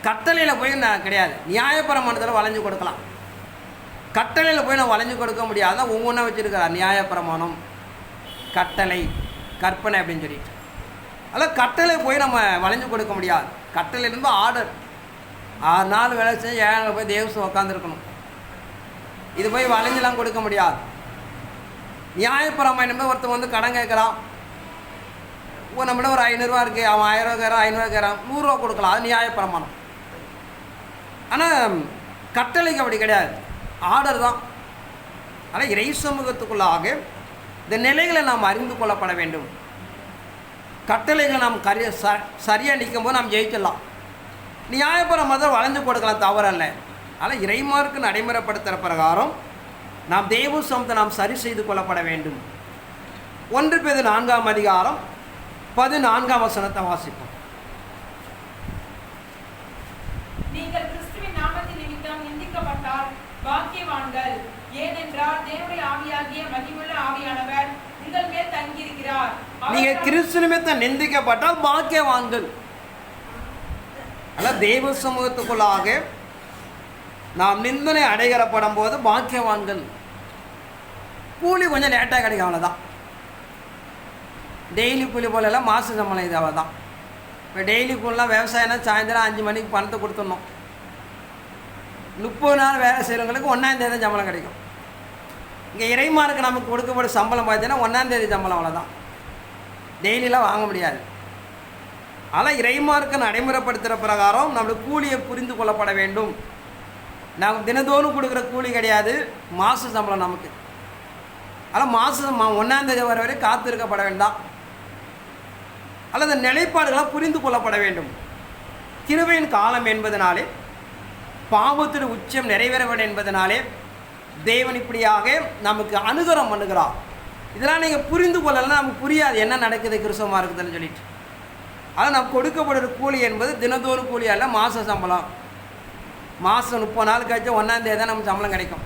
கட்டளையில் போய் நான் கிடையாது. நியாயப்பிரமாணத்தில் வளைஞ்சு கொடுக்கலாம். கட்டளையில் போய் நான் வளைஞ்சு கொடுக்க முடியாது. ஒவ்வொன்றா வச்சுருக்கிறார், நியாயப்பிரமாணம், கட்டளை, கற்பனை அப்படின்னு சொல்லிட்டு. அதனால் கட்டளை போய் நம்ம வளைஞ்சு கொடுக்க முடியாது. கட்டளையிலேருந்து ஆர்டர். 6 நாள் வேலை செஞ்சு 7 நாள் போய் தேவசம் உட்காந்துருக்கணும். இது போய் வளைஞ்செலாம் கொடுக்க முடியாது. நியாயப்பிரமாணம் ஒருத்தன் வந்து கடன் கேட்குறான், நம்மகிட்ட ஒரு 500 ரூபா இருக்குது, அவன் 1000 ரூபா கேட்குறான், 500 கேட்குறான், 100 ரூபா கொடுக்கலாம், அது நியாயப்பிரமாணம். ஆனால் கட்டளைக்கு அப்படி கிடையாது, ஆர்டர் தான். ஆனால் இறை சமூகத்துக்குள்ளாக இந்த நிலைகளை நாம் அறிந்து கொள்ளப்பட வேண்டும். கட்டளைகளை நாம் சரியாக நிற்கும் போது நாம் ஜெயிச்சிடலாம். நியாயப்பிரமாணம் வளைஞ்சு கொடுக்கலாம், தவறல்ல. ஆனால் இறைமார்க்கு நடைமுறைப்படுத்துகிற பிரகாரம் நாம் தேவ சமூகத்தை நாம் சரி செய்து கொள்ளப்பட வேண்டும். 1 பேதுரு 4ஆம் அதிகாரம் 14ஆம் வசனத்தை வாசிப்போம். நீங்கள் கிறிஸ்துவின் நாமத்தின் நிமித்தம் நிந்திக்கப்பட்டால் பாக்கியவான்கள், ஏனென்றால் தேவனுடைய ஆவியாகிய மகிமையுள்ள ஆவியானவர் உங்கள் மேல் தங்கியிருக்கிறார். நீங்க கிறிஸ்து நிமித்தம் நிந்திக்கப்பட்டால் பாக்கியவான்கள். அதாவது தேவ சமூகத்துக்குள்ளாக நாம் நிந்தனை அடைகிறப்படும் போது பாக்கியவான்கள். கூலி கொஞ்சம் லேட்டாக கிடைக்கும், அவ்வளோதான். டெய்லி கூலி போலலாம் மாத சம்பளம் இது அவ்வளோ தான். இப்போ டெய்லி கூலிலாம் விவசாயம்னா சாயந்தரம் 5 மணிக்கு பணத்தை கொடுத்துடணும். 30 நாள் வேலை செய்கிறவங்களுக்கு 1ஆம் தேதி தான் சம்பளம் கிடைக்கும். இங்கே இறைமாருக்கு நமக்கு கொடுக்கப்படும் சம்பளம் பார்த்தீங்கன்னா 1ஆம் தேதி சம்பளம், அவ்வளோதான். டெய்லிலாம் வாங்க முடியாது. ஆனால் இறைமாருக்கு நடைமுறைப்படுத்துகிற பிரகாரம் நம்மளுக்கு கூலியை புரிந்து கொள்ளப்பட வேண்டும். நாம் தினந்தோறும் கொடுக்குற கூலி கிடையாது, மாத சம்பளம் நமக்கு. ஆனால் மாதம் 1ஆம் தேதி வர வரை காத்திருக்கப்பட வேண்டாம். அல்லது நிலைப்பாடுகளாக புரிந்து கொள்ளப்பட வேண்டும். கிருபையின் காலம் என்பதனாலே, பாவத்தின் உச்சம் நிறைவேற வேண்டும் என்பதனாலே தேவன் இப்படியாக நமக்கு அனுகிரகம் பண்ணுகிறார். இதெல்லாம் நீங்கள் புரிந்து கொள்ளலாம், நமக்கு புரியாது என்ன நடக்குது கிறிஸ்தவமாக இருக்குதுன்னு சொல்லிட்டு. ஆனால் நம்ம கொடுக்கப்படுற கூலி என்பது தினந்தோறும் கூலி அல்ல, மாத சம்பளம். மாதம் 30 நாள் கழிச்சு 1ஆம் தேதி தான் நமக்கு சம்பளம் கிடைக்கும்.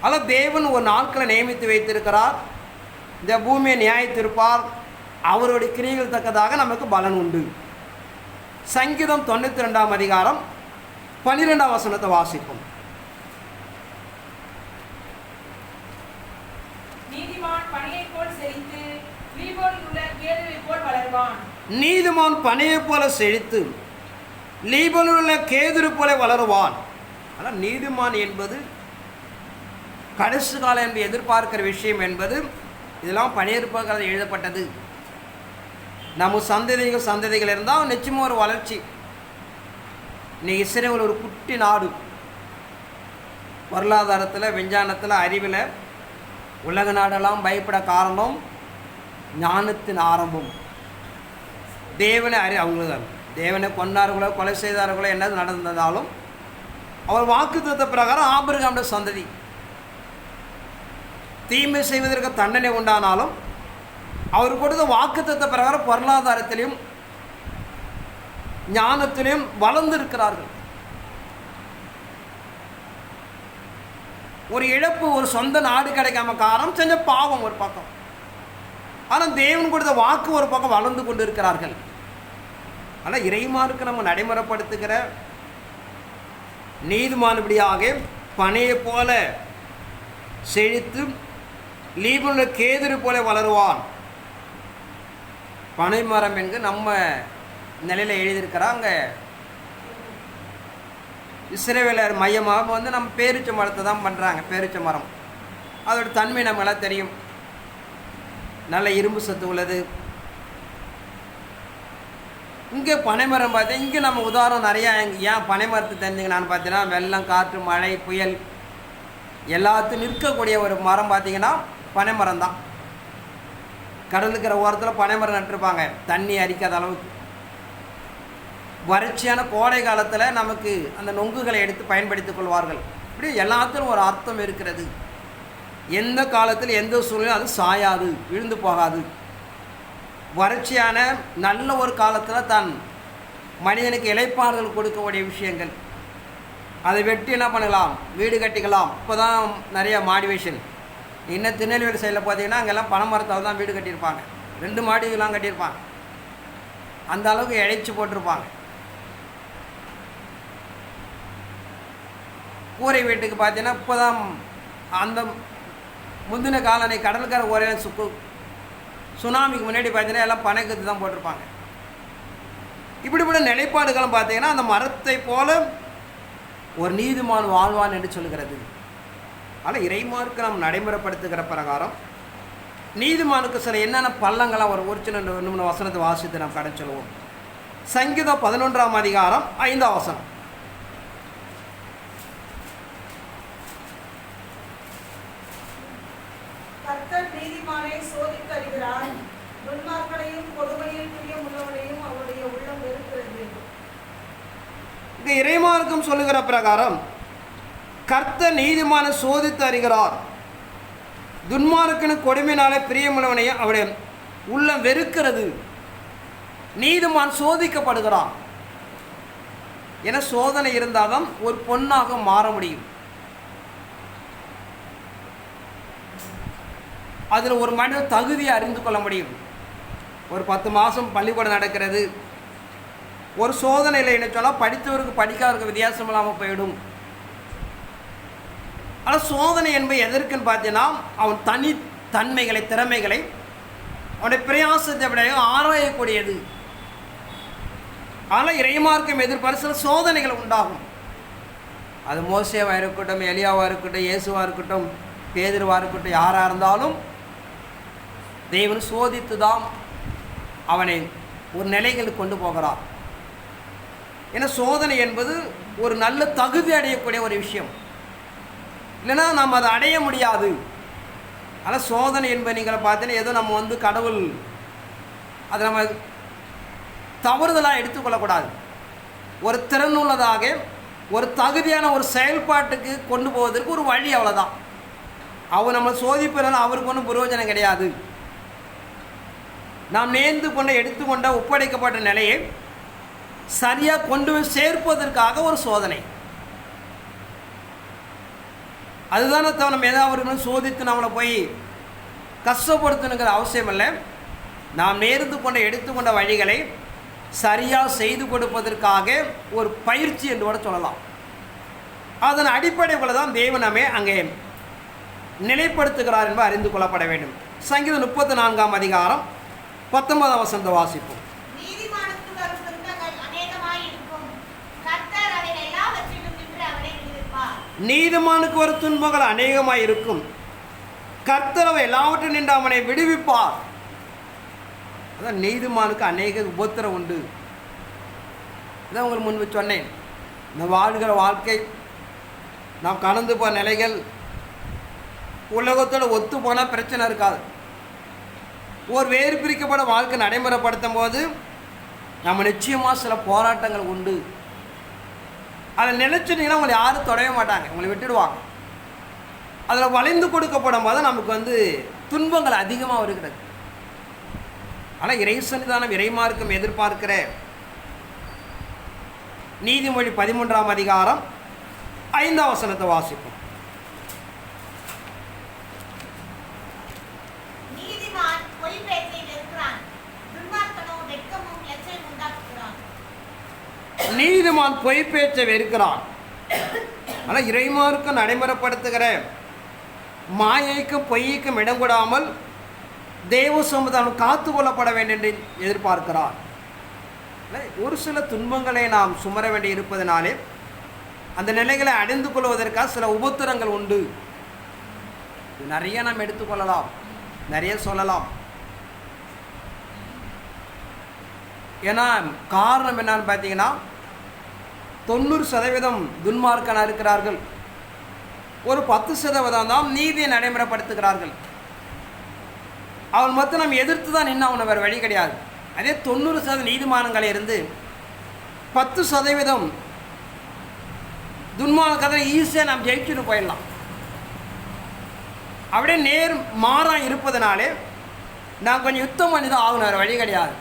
அதில் தேவன் ஒரு நாட்களை நியமித்து வைத்திருக்கிறார். இந்த பூமியை நியாயத்திருப்பார். அவருடைய கிரியைகள் தக்கதாக நமக்கு பலன் உண்டு. சங்கீதம் 92ஆம் அதிகாரம் 12ஆம் வசனத்தை வாசிப்போம். நீதிமான் பனையைப் போல் செழித்து லீபோனில் உள்ள கேதுருவைப் போல் வளருவான். நீதிமான் பனையைப் போல செழித்து லீபோனில் உள்ள கேதுரு போல வளருவான். ஆனால் நீதிமான் என்பது கடைசி காலம் என்று எதிர்பார்க்கிற விஷயம் என்பது இதெல்லாம் பணியேற்பாக எழுதப்பட்டது. நம்ம சந்ததிகள் இருந்தால் நிச்சயமாக ஒரு வளர்ச்சி. இன்னைக்கு இஸ்ரேல் ஒரு குட்டி நாடு, பொருளாதாரத்தில், விஞ்ஞானத்தில், அறிவில் உலக நாடெல்லாம் பயப்பட காரணம் ஞானத்தின் ஆரம்பம். தேவனை அவங்களுக்கு தேவனை கொண்டார்களோ கொலை செய்தார்களோ என்ன நடந்ததாலும் அவர் வாக்குத்தத்த பிரகாரம் ஆபிரகாமுடைய சந்ததி. தீமை செய்வதற்கு தண்டனை உண்டானாலும் அவர் கொடுத்த வாக்குத்தத்த பிரகாரம் பொருளாதாரத்திலையும் ஞானத்திலும் வளர்ந்திருக்கிறார்கள். ஒரு இழப்பு, ஒரு சொந்த நாடு கிடைக்காம காரணம் செஞ்ச பாவம் ஒரு பக்கம், ஆனால் தேவன் கொடுத்த வாக்கு ஒரு பக்கம் வளர்ந்து கொண்டு இருக்கிறார்கள். ஆனால் இறைமாருக்கு நம்ம நடைமுறைப்படுத்துகிற நீதிமானபடியாக பனையை போல செழித்து லீபனோனில் கேதுரு போல வளருவான். பனைமரம் என்கு நம்ம நிலையில் எழுதியிருக்கிறாங்க. இஸ்ரவேலர் மையமாக வந்து நம்ம பேரிச்ச மரத்தை தான் பண்ணுறாங்க. பேரிச்ச மரம் அதோட தன்மை நம்மளாம் தெரியும், நல்ல இரும்பு சத்து உள்ளது. இங்கே பனைமரம் பார்த்தேன், இங்கே நம்ம உதாரணம் நிறையா. ஏன் பனைமரத்தை தெரிஞ்சுங்கன்னு பார்த்தீங்கன்னா, வெள்ளம், காற்று, மழை, புயல் எல்லாத்தையும் நிற்கக்கூடிய ஒரு மரம் பார்த்தீங்கன்னா பனைமரம் தான். கடலுக்கிற ஓரத்தில் பனைமரம் நட்டுருப்பாங்க, தண்ணி அரிக்காத அளவுக்கு. வறட்சியான கோடை காலத்தில் நமக்கு அந்த நொங்குகளை எடுத்து பயன்படுத்திக் கொள்வார்கள். இப்படி எல்லாத்திலும் ஒரு அர்த்தம் இருக்கிறது. எந்த காலத்தில் எந்த சூழ்நிலையும் அது சாயாது, விழுந்து போகாது. வறட்சியான நல்ல ஒரு காலத்தில் தான் மனிதனுக்கு இளைப்பாறுதல் கொடுக்கக்கூடிய விஷயங்கள். அதை வெட்டி என்ன பண்ணலாம், வீடு கட்டிக்கலாம். இப்போ தான் நிறைய மாடிவேஷன். இன்னும் திருநெல்வேலி சைடில் பார்த்தீங்கன்னா அங்கெல்லாம் பனைமரத்தால் தான் வீடு கட்டியிருப்பாங்க. 2 மாடிலாம் கட்டியிருப்பாங்க. அந்த அளவுக்கு இழைச்சி போட்டிருப்பாங்க. கூரை வீட்டுக்கு பார்த்தீங்கன்னா இப்போ தான் அந்த முந்தின காலனை கடற்கரை ஓரையில் சுனாமிக்கு முன்னாடி பார்த்தீங்கன்னா எல்லாம் பனைக்கத்து தான் போட்டிருப்பாங்க. இப்படிப்பட்ட நிலைப்பாடுகளும் பார்த்தீங்கன்னா அந்த மரத்தை போல ஒரு நீதிமான் வாழ்வான் என்று சொல்கிறது. ஆனால் இறைமாருக்கு நாம் நடைமுறைப்படுத்துகிற பிரகாரம் நீதிமானுக்கு சில என்னென்ன பள்ளங்களாக ஒரு சின்ன 2-3 வசனத்தை வாசித்து நாம் கடை சொல்லுவோம். சங்கீதம் 11ஆம் அதிகாரம் 5ஆம் வசனம். கர்த்தர் நீதிமானை சோதித்து அறிகிறார், துன்மார்க்கனையும் கொடுமையில் பிரியமுள்ளவனையும் அவருடைய உள்ளம் வெறுக்கிறது. இங்கே இறைமார்க்கம் சொல்லுகிற பிரகாரம் கர்த்தர் நீதிமானை சோதித்து அறிகிறார், துன்மார்க்கனு கொடுமையினாலே பிரியமுள்ளவனையும் அவருடைய உள்ளம் வெறுக்கிறது. நீதிமான் சோதிக்கப்படுகிறான். என சோதனை இருந்தால்தான் ஒரு பொண்ணாக மாற முடியும். அதில் ஒரு மனிதன் தகுதியை அறிந்து கொள்ள முடியும். ஒரு 10 மாதம் பள்ளிக்கூடம் நடக்கிறது, ஒரு சோதனையில் என்ன சொன்னால் படித்தவருக்கு படிக்காதவருக்கு வித்தியாசம் இல்லாமல் போயிடும். ஆனால் சோதனை என்பது எதற்குன்னு பார்த்தீங்கன்னா அவன் தனித்தன்மைகளை, திறமைகளை, அவனுடைய பிரயாசத்தை விட ஆராயக்கூடியது. ஆனால் இறைமார்க்கம் எதிர்பார்த்து சில சோதனைகள் உண்டாகும். அது மோசேவாக இருக்கட்டும், எலியாவாக இருக்கட்டும், இயேசுவாக இருக்கட்டும், பேதுருவாக இருக்கட்டும், யாராக இருந்தாலும் தேவன் சோதித்து தான் அவனை ஒரு நிலைகளுக்கு கொண்டு போகிறார். ஏன்னா சோதனை என்பது ஒரு நல்ல தகுதி அடையக்கூடிய ஒரு விஷயம். இல்லைன்னா நம்ம அதை அடைய முடியாது. ஆனால் சோதனை என்பது நீங்கள் பார்த்தீங்கன்னா ஏதோ நம்ம வந்து கடவுள் அதை நம்ம தவறுதலாக எடுத்துக்கொள்ளக்கூடாது. ஒரு திறனுள்ளதாக ஒரு தகுதியான ஒரு செயல்பாட்டுக்கு கொண்டு போவதற்கு ஒரு வழி, அவ்வளோதான். அவர் நம்ம சோதிப்பதனால அவருக்கு ஒன்றும் பிரயோஜனம் கிடையாது. நாம் நேர்ந்து கொண்ட எடுத்துக்கொண்ட ஒப்படைக்கப்பட்ட நிலையை சரியாக கொண்டு போய் சேர்ப்பதற்காக ஒரு சோதனை. அதுதானே தவிர நம்ம ஏதாவது சோதித்து நம்மளை போய் கஷ்டப்படுத்தணுங்கிற அவசியம் இல்லை. நாம் நேர்ந்து கொண்ட எடுத்துக்கொண்ட வழிகளை சரியாக செய்து கொடுப்பதற்காக ஒரு பயிற்சி என்று கூட சொல்லலாம். அதன் அடிப்படையில் தான் தேவன் நம்மை அங்கே நிலைப்படுத்துகிறார் என்பது அறிந்து கொள்ளப்பட வேண்டும். சங்கீதம் 34ஆம் அதிகாரம் 19ஆம் வசனத்தை வாசிப்போம். நீதிமானுக்கு வரும் துன்பங்கள் அநேகமாய் இருக்கும், கர்த்தர் அவைகள் எல்லாவற்றிலும் நின்று அவனை விடுவிப்பார். நீதிமானுக்கு வரும் துன்பங்கள் அநேகமாய் இருக்கும், கர்த்தர் அவை எல்லாவற்றிலும் நின்று அவனை விடுவிப்பார். அதான் நீதிமானுக்கு அநேக உபத்திரம் உண்டு. இதான் உங்களுக்கு முன்பு சொன்னேன். இந்த வாழ்கிற வாழ்க்கை, நாம் கடந்து போகிற நிலைகள் உலகத்தோடு ஒத்து போனால் பிரச்சனை இருக்காது. ஒரு வேறு பிரிக்கப்பட வாழ்க்கை நடைமுறைப்படுத்தும் போது நம்ம நிச்சயமாக சில போராட்டங்கள் உண்டு. அதை நினைச்சிட்டிங்கன்னா உங்களை யாரும் தொடவே மாட்டாங்க, உங்களை விட்டுடுவாங்க. அதில் வளைந்து கொடுக்கப்படும் போது நமக்கு வந்து துன்பங்கள் அதிகமாக வருகிறது. ஆனால் இறை சன்னிதானம் இறைமார்க்கம் எதிர்பார்க்கிற நீதிமொழி 13ஆம் அதிகாரம் 5ஆம் வசனத்தை வாசிப்போம். நீதிமான் பொய் பேச்சை வெறுக்கிறான், துன்மார்க்கனோ வெட்கமும் எச்சையும் உண்டாக்குகிறான். நீதிமான் பொய் பேச்சை வெறுக்கிறான். ஆனால் இறைமார்க்கம் நடைமுறைப்படுத்துகிற மாயைக்கும் பொய்க்கும் இடம் கொடாமல் தேவ சமுதாயம் காத்து கொள்ளப்பட வேண்டும் என்று எதிர்பார்க்கிறார். ஒரு சில துன்பங்களை நாம் சுமர வேண்டி இருப்பதனாலே அந்த நிலைகளை அடைந்து கொள்வதற்காக சில உபத்திரங்கள் உண்டு. நிறைய நாம் எடுத்துக்கொள்ளலாம், நிறைய சொல்லலாம். ஏன்னா காரணம் என்னன்னு பார்த்தீங்கன்னா 90% துன்மார்க்கனாக இருக்கிறார்கள், ஒரு 10% தான் நீதியை நடைமுறைப்படுத்துகிறார்கள். அவன் மொத்தம் நம்ம எதிர்த்து தான் நின்று அவனை வேறு வழி கிடையாது. அதே 90% நீதிமானங்களை இருந்து 10% துன்மார்க்கத்தை ஈஸியாக நாம் ஜெயிச்சுட்டு போயிடலாம். அப்படியே நேர் மாறாக இருப்பதனாலே நான் கொஞ்சம் யுத்தம் பண்ணி தான் ஆகணும், வேறு வழி கிடையாது.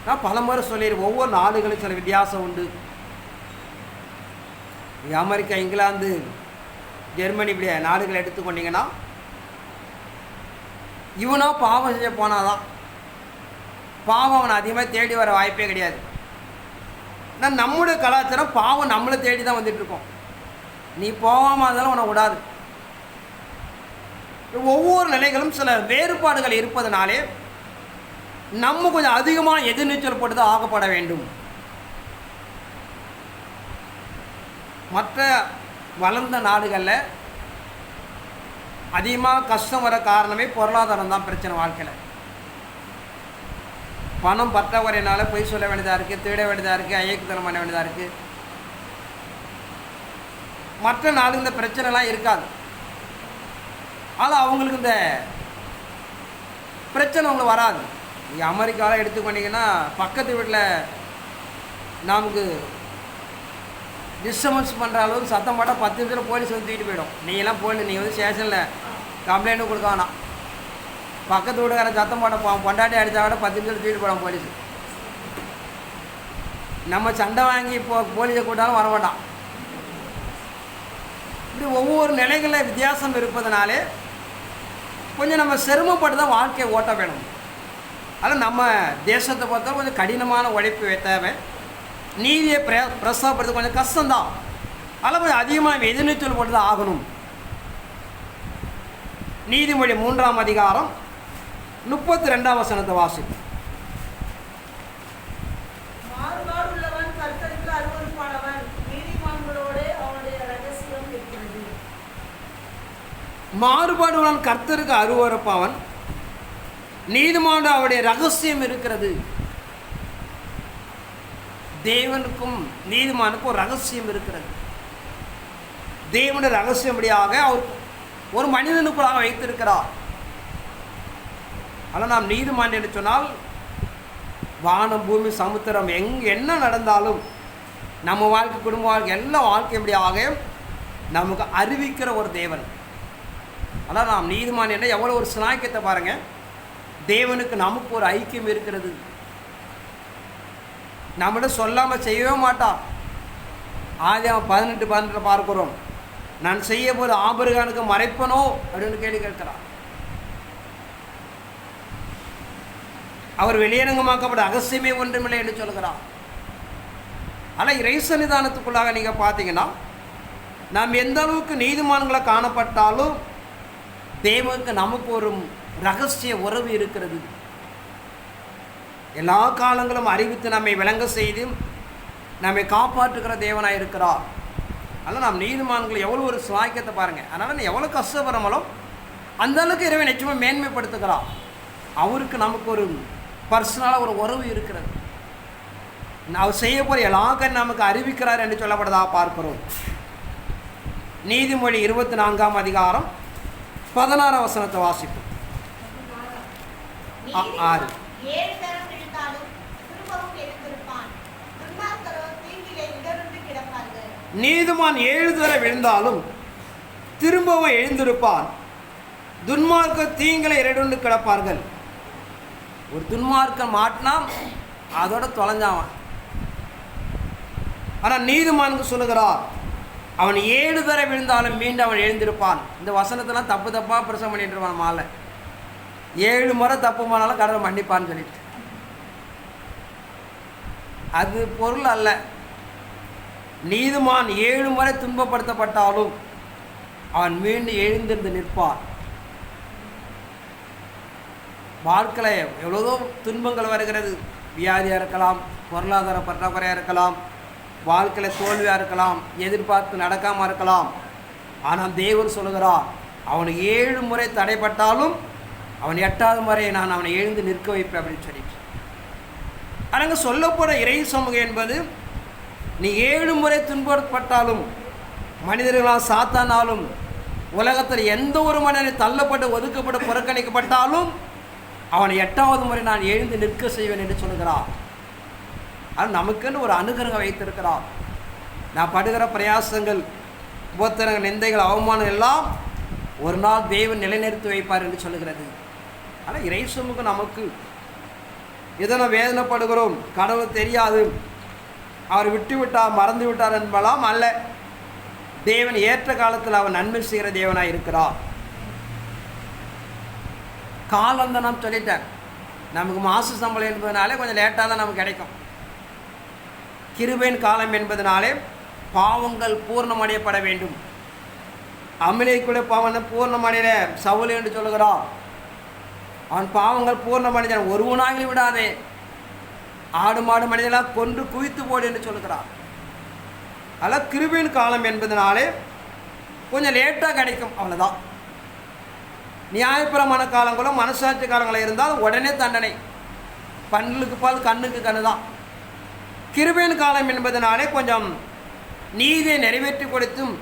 நான் பல முறை சொல்லிடுறேன், ஒவ்வொரு நாடுகளும் சில வித்தியாசம் உண்டு. அமெரிக்கா, இங்கிலாந்து, ஜெர்மனி இப்படி நாடுகளை எடுத்துக்கொண்டீங்கன்னா இவனோ பாவம் செஞ்ச போனாதான் பாவம் அவனை அதிகமாக தேடி வர வாய்ப்பே கிடையாது. ஆனால் நம்முடைய கலாச்சாரம் பாவம் நம்மளை தேடி தான் வந்துட்டுருக்கோம். நீ போகாமல் இருந்தாலும் உன்னை விடாது. ஒவ்வொரு நிலைகளும் சில வேறுபாடுகள் இருப்பதனாலே நம்ம கொஞ்சம் அதிகமாக எதிர்நீச்சல் போட்டு தான் ஆகப்பட வேண்டும். மற்ற வளர்ந்த நாடுகளில் அதிகமாக கஷ்டம் வர காரணமே பொருளாதாரம் தான் பிரச்சனை. வாழ்க்கையில் பணம் பற்றாக்குறையினால பொய் சொல்ல வேண்டியதாக இருக்குது, திருட வேண்டியதாக இருக்குது, ஐயக்குத்தனம் பண்ண வேண்டியதாக இருக்குது. மற்ற நாடு இந்த பிரச்சனைலாம் இருக்காது. ஆனால் அவங்களுக்கு இந்த பிரச்சனை அவங்களுக்கு வராது. நீங்கள் அமெரிக்காவில் எடுத்துக்கொண்டீங்கன்னா பக்கத்து வீட்டில் நமக்கு டிஸ்டர்பன்ஸ் பண்ணுற அளவுக்கு சத்தம் போட்டால் 10 நிமிஷத்தில் போலீஸ் வந்து தூக்கிட்டு போயிடும். நீங்களாம் நீங்கள் வந்து ஸ்டேஷனில் கம்ப்ளைண்ட்டும் கொடுக்க வேணாம். பக்கத்து வீட்டுக்கார சத்தம் போட்ட பொண்டாட்டி அடித்தா கூட 10 நிமிஷத்தில் தூக்கிட்டு போயிடும் போலீஸ். நம்ம சண்டை வாங்கி இப்போ போலீஸை கூட்டாலும் வர வேண்டாம். இப்படி ஒவ்வொரு நிலைகளில் வித்தியாசம் இருப்பதனாலே கொஞ்சம் நம்ம சிரமப்பட்டு தான் வாழ்க்கையை ஓட்ட வேணும். அதில் நம்ம தேசத்தை பொறுத்தவரை கொஞ்சம் கடினமான உழைப்பு தேவை. நீதியை பிரசவப்படுறது கொஞ்சம் கஷ்டம்தான். அதில் கொஞ்சம் அதிகமாக எதிர்நீச்சல் போட்டு தான் ஆகணும். நீதிமொழி 3ஆம் அதிகாரம் 32ஆம் வசனத்தை வாசிக்கும். மாறுபாடுள்ளவன் கர்த்தருக்கு அருவருப்பானவன், நீதிமான்களோடு அவனுடைய ரகசியம் இருக்கிறது. மாறுபாடுள்ளவன் கர்த்தருக்கு அருவருப்பாவன், நீதிமான் அவருடைய ரகசியம் இருக்கிறது. தேவனுக்கும் நீதிமானுக்கும் ஒரு ரகசியம் இருக்கிறது. தேவனுடைய ரகசியப்படியாக அவர் ஒரு மனிதனுக்குள்ளாக வைத்திருக்கிறார். ஆனால் நாம் நீதிமான் என்று சொன்னால் வானம் பூமி சமுத்திரம் என்ன நடந்தாலும் நம்ம வாழ்க்கை, குடும்ப வாழ்க்கை, எல்லா வாழ்க்கையும்படியாக நமக்கு அறிவிக்கிற ஒரு தேவன். ஆனால் நாம் நீதிமான் என்ற எவ்வளோ ஒரு சினாக்கியத்தை பாருங்கள். தேவனுக்கு நமக்கு ஒரு ஐக்கியம் இருக்கிறது. நம்மள சொல்லாமல் செய்யவே மாட்டான். ஆதியாகமம் 18:12 பார்க்கிறோம். நான் செய்ய போது ஆபிரகாமுக்கு மறைப்பனோ அப்படின்னு கேள்வி கேட்கிறார். அவர் வெளியரங்கமாக்கப்பட்ட ரகசியமே ஒன்றுமில்லை என்று சொல்கிறார். ஆனால் இறை சன்னிதானத்துக்குள்ளாக நீங்கள் பார்த்தீங்கன்னா நாம் எந்த அளவுக்கு நீதிமான்களை காணப்பட்டாலும் தேவனுக்கு நமக்கு ஒரு ரகசிய உறவு இருக்கிறது. எல்லா காலங்களும் அறிவித்து நம்மை விளங்க செய்து நம்மை காப்பாற்றுகிற தேவனாக இருக்கிறார். அதனால் நாம் நீதிமான்கள் எவ்வளோ ஒரு சாக்கியத்தை பாருங்கள். அதனால் எவ்வளோ கஷ்டப்படுறோமோ அந்த அளவுக்கு இறைவன் நிச்சயமாக மேன்மைப்படுத்துகிறார். அவருக்கு நமக்கு ஒரு பர்சனலாக ஒரு உறவு இருக்கிறது. அவர் செய்ய போகிற எல்லா காரியம் நமக்கு அறிவிக்கிறார் என்று சொல்லப்படுறதாக பார்க்கிறோம். நீதிமொழி 24ஆம் அதிகாரம் 16ஆம் வசனத்தை வாசிப்போம். 6 7 தரம் விழுந்தாலும் திரும்பவும் எழுந்திருப்பான், துன்மார்க்கரோ தீங்கிலே இடறுண்டு கிடப்பார்கள். நீதிமான் 7 தடவை விழுந்தாலும் திரும்பவும் எழுந்திருப்பான், துன்மார்க்க தீங்கிலே இடறுண்டு கிடப்பார்கள். ஒரு துன்மார்க்கம் மாட்டினா அதோட தொலைஞ்சாவான். ஆனால் நீதிமானுக்கு சொல்லுகிறார், அவன் 7 தடவை விழுந்தாலும் மீண்டும் அவன் எழுந்திருப்பான். இந்த வசனத்தெல்லாம் தப்பாக பிரசவம் பண்ணிட்டு இருப்பான். மாலை 7 முறை தப்பு பண்ணாலும் கடவுள் மன்னிப்பான்னு சொல்லிட்டு, அது பொருள் அல்ல. நீதிமான் 7 முறை துன்பப்படுத்தப்பட்டாலும் அவன் மீண்டும் எழுந்திருந்து நிற்பான். வாழ்க்கையில் எவ்வளவோ துன்பங்கள் வருகிறது. வியாதியாக இருக்கலாம், பொருளாதார பற்றாக்குறையாக இருக்கலாம், வாழ்க்கையில் தோல்வியாக இருக்கலாம், எதிர்பார்த்து நடக்காமல் இருக்கலாம். ஆனால் தேவன் சொல்லுகிறார், அவன் 7 முறை தடைப்பட்டாலும் அவன் 8வது முறை நான் அவனை எழுந்து நிற்க வைப்பேன் அப்படின்னு சொல்லிட்டு. ஆனால் சொல்லப்போகிற இறை சமூகம் என்பது, நீ 7 முறை துன்பப்பட்டாலும், மனிதர்களால் சாத்தானாலும், உலகத்தில் எந்த ஒரு மனிதனை தள்ளப்பட்டு ஒதுக்கப்பட்டு புறக்கணிக்கப்பட்டாலும் அவனை 8வது முறை நான் எழுந்து நிற்க செய்வேன் என்று சொல்கிறார். அது நமக்குன்னு ஒரு அனுகிரகம் வைத்திருக்கிறார். நான் படுகிற பிரயாசங்கள், உபத்திரங்கள், நிந்தைகள், அவமானம் எல்லாம் ஒரு நாள் தேவன் நிலைநிறுத்தி வைப்பார் என்று சொல்லுகிறது. ஆனால் இறை சமூகம் நமக்கு எதனா வேதனைப்படுகிறோம், கடவுள் தெரியாது, அவர் விட்டு விட்டார், மறந்து விட்டார் என்பதெல்லாம் அல்ல. தேவன் ஏற்ற காலத்தில் அவர் நன்மை செய்கிற தேவனாக இருக்கிறார். காலம் தான் நான் சொல்லிட்டேன். நமக்கு மாசு சம்பளம் என்பதனாலே கொஞ்சம் லேட்டாக தான் நமக்கு கிடைக்கும். கிருபையின் காலம் என்பதனாலே பாவங்கள் பூர்ணமடையப்பட வேண்டும். அமிலை கூட பாவனை பூர்ணமடையில சவுல் என்று சொல்லுகிறான். அவன் பாவங்கள் பூர்ணமடைந்தான், ஒருவனாகி விடாதே, ஆடு மாடு மனிதெல்லாம் கொன்று குவித்து போடு என்று சொல்லுகிறான். அதனால் கிருபையின் காலம் என்பதனாலே கொஞ்சம் லேட்டாக கிடைக்கும், அவ்வளோதான். நியாயப்பிரமான காலங்களும் மனசாட்சி காலங்களும் இருந்தால் உடனே தண்டனை, பல்லுக்கு பால் கண்ணுக்கு கண்ணு தான். கிருபையின் காலம் என்பதனாலே கொஞ்சம் நீதியை நிறைவேற்றி கொடுத்தும்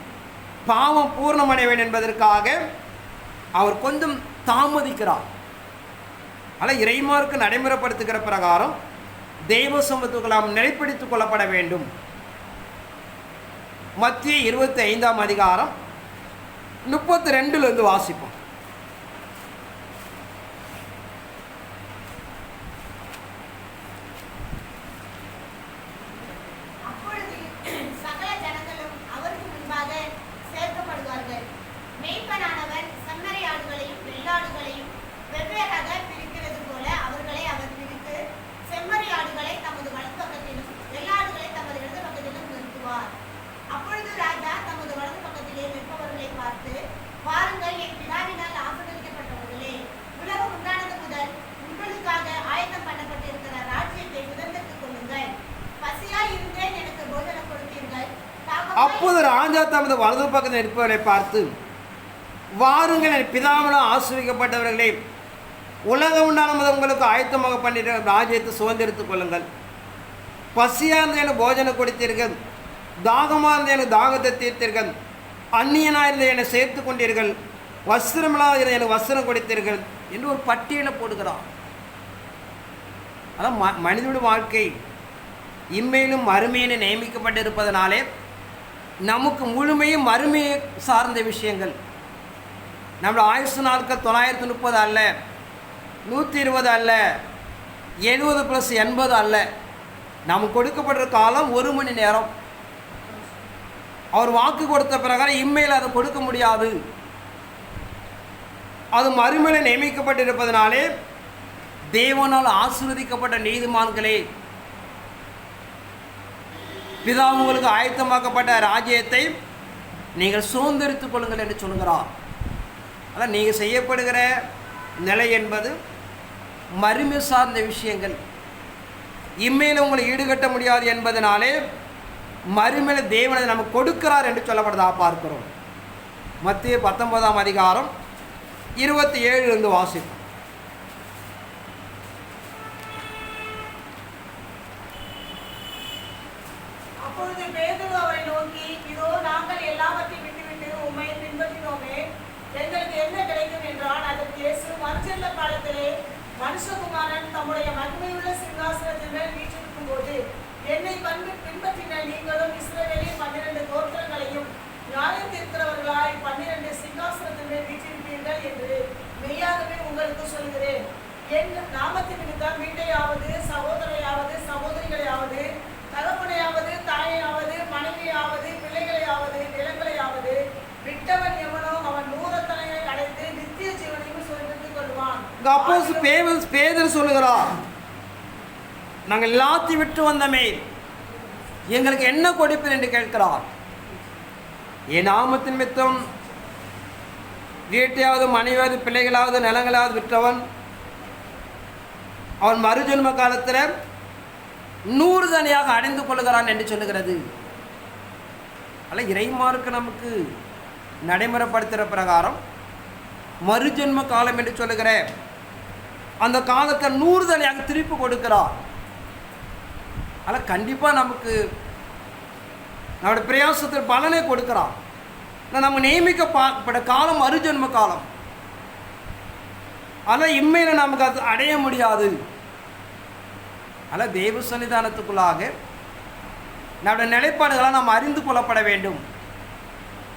பாவம் பூர்ணமடைவேன் என்பதற்காக அவர் கொஞ்சம் தாமதிக்கிறார். ஆனால் இறைமார்க்கு நடைமுறைப்படுத்துகிற பிரகாரம் தெய்வ சமத்துவங்கள் நாம் நிலைப்படுத்திக் கொள்ளப்பட வேண்டும். மத்திய 25ஆம் அதிகாரம் 32 வாசிப்போம். அப்போது ராஜா தமது வலது பக்கத்தில் இருப்பவர்களை பார்த்து, வாருங்கள், என் பிதாவினால் ஆசீர்வதிக்கப்பட்டவர்களே, உலகம் உண்டானது உங்களுக்கு ஆயத்தமாக பண்ணிட்டு ராஜ்யத்தை சுதந்திரித்துக் கொள்ளுங்கள். பசியாக இருந்த எனக்கு போஜனம் கொடுத்தீர்கள், தாகமாக இருந்த எனக்கு தாகத்தை தீர்த்தீர்கள், அந்நியனாக இருந்த என்னை சேர்த்து கொண்டீர்கள், வஸ்திரமில்லாத இருந்த எனக்கு வஸ்திரம் கொடுத்தீர்கள் என்று ஒரு பட்டியலை போடுகிறார். அதான் மனிதனுடைய வாழ்க்கை இம்மையிலும் மறுமையிலும் நியமிக்கப்பட்டிருப்பதனாலே நமக்கு முழுமையும் மறுமையை சார்ந்த விஷயங்கள். நம்மளோட ஆயுசு நாட்கள் 930 அல்ல, 120 அல்ல, 70 + 80 அல்ல. நமக்கு கொடுக்கப்படுற காலம் 1 மணி நேரம். அவர் வாக்கு கொடுத்த பிரகாரம் இம்மையில் அதை கொடுக்க முடியாது. அது மறுமையில் நியமிக்கப்பட்டிருப்பதனாலே தேவனால் ஆசீர்வதிக்கப்பட்ட நீதிமான்களே, பிதா உங்களுக்கு ஆயத்தமாக்கப்பட்ட ராஜ்யத்தை நீங்கள் சுதந்திரித்துக் கொள்ளுங்கள் என்று சொல்கிறார். அதான் நீங்கள் செய்யப்படுகிற நிலை என்பது மறுமை சார்ந்த விஷயங்கள். இம்மையில் உங்களை ஈடுகட்ட முடியாது என்பதனாலே மறுமையில் தேவனை நமக்கு கொடுக்கிறார் என்று சொல்லப்படுதா பார்க்கிறோம். மத்திய 19ஆம் அதிகாரம் 27 வாசிப்போம். அப்பொழுது பேதுரு அவரை நோக்கி, இதோ நாங்கள் எல்லாவற்றையும் விட்டுவிட்டு உம்மை பின்பற்றினோமே, எங்களுக்கு என்ன கிடைக்கும் என்றான். அதற்கு இயேசு, மறுஜென்ம காலத்திலே மனுஷகுமாரன் தம்முடைய மகிமையுள்ள சிங்காசனத்தின் மேல் வீற்றிருக்கும் போது என்னை பின்பற்றின நீங்களும் இஸ்ரவேலின் 12 கோத்திரங்களையும் நியாயம் தீர்க்கிறவர்களாய் 12 சிங்காசனத்தின் மேல் வீற்றிருப்பீர்கள் என்று மெய்யாகவே உங்களுக்கு அப்போஸ் பேதுரு சொல்லுகிறார், நாங்கள் எல்லாத்தையும் விட்டு வந்தமே, எங்களுக்கு என்ன கொடுப்பீர் என்று கேட்கிறார். என் நாமத்தின் மித்தம் வீட்டையாவது மனைவியாவது பிள்ளைகளாவது நிலங்களாவது விற்றவன் அவன் மறுஜென்ம காலத்தில் 100 தனியாக அடைந்து கொள்கிறான் என்று சொல்லுகிறது. அல்ல, இறைமார்க்கு நமக்கு நடைமுறைப்படுத்துகிற பிரகாரம் மறுஜென்ம காலம் என்று சொல்லுகிற அந்த காலத்தை 100 தனியாக திருப்பி கொடுக்கிறார். ஆனால் கண்டிப்பாக நமக்கு நம்முடைய பிரயாசத்தில் பலனை கொடுக்கிறான். நம்ம நியமிக்கப்பட்ட காலம் மறுஜென்ம காலம். ஆனால் இம்மையில் நமக்கு அது அடைய முடியாது. ஆனால் தேவ சன்னிதானத்துக்குள்ளாக நம்முடைய நிலைப்பாடுகளாக நாம் அறிந்து கொள்ளப்பட வேண்டும்.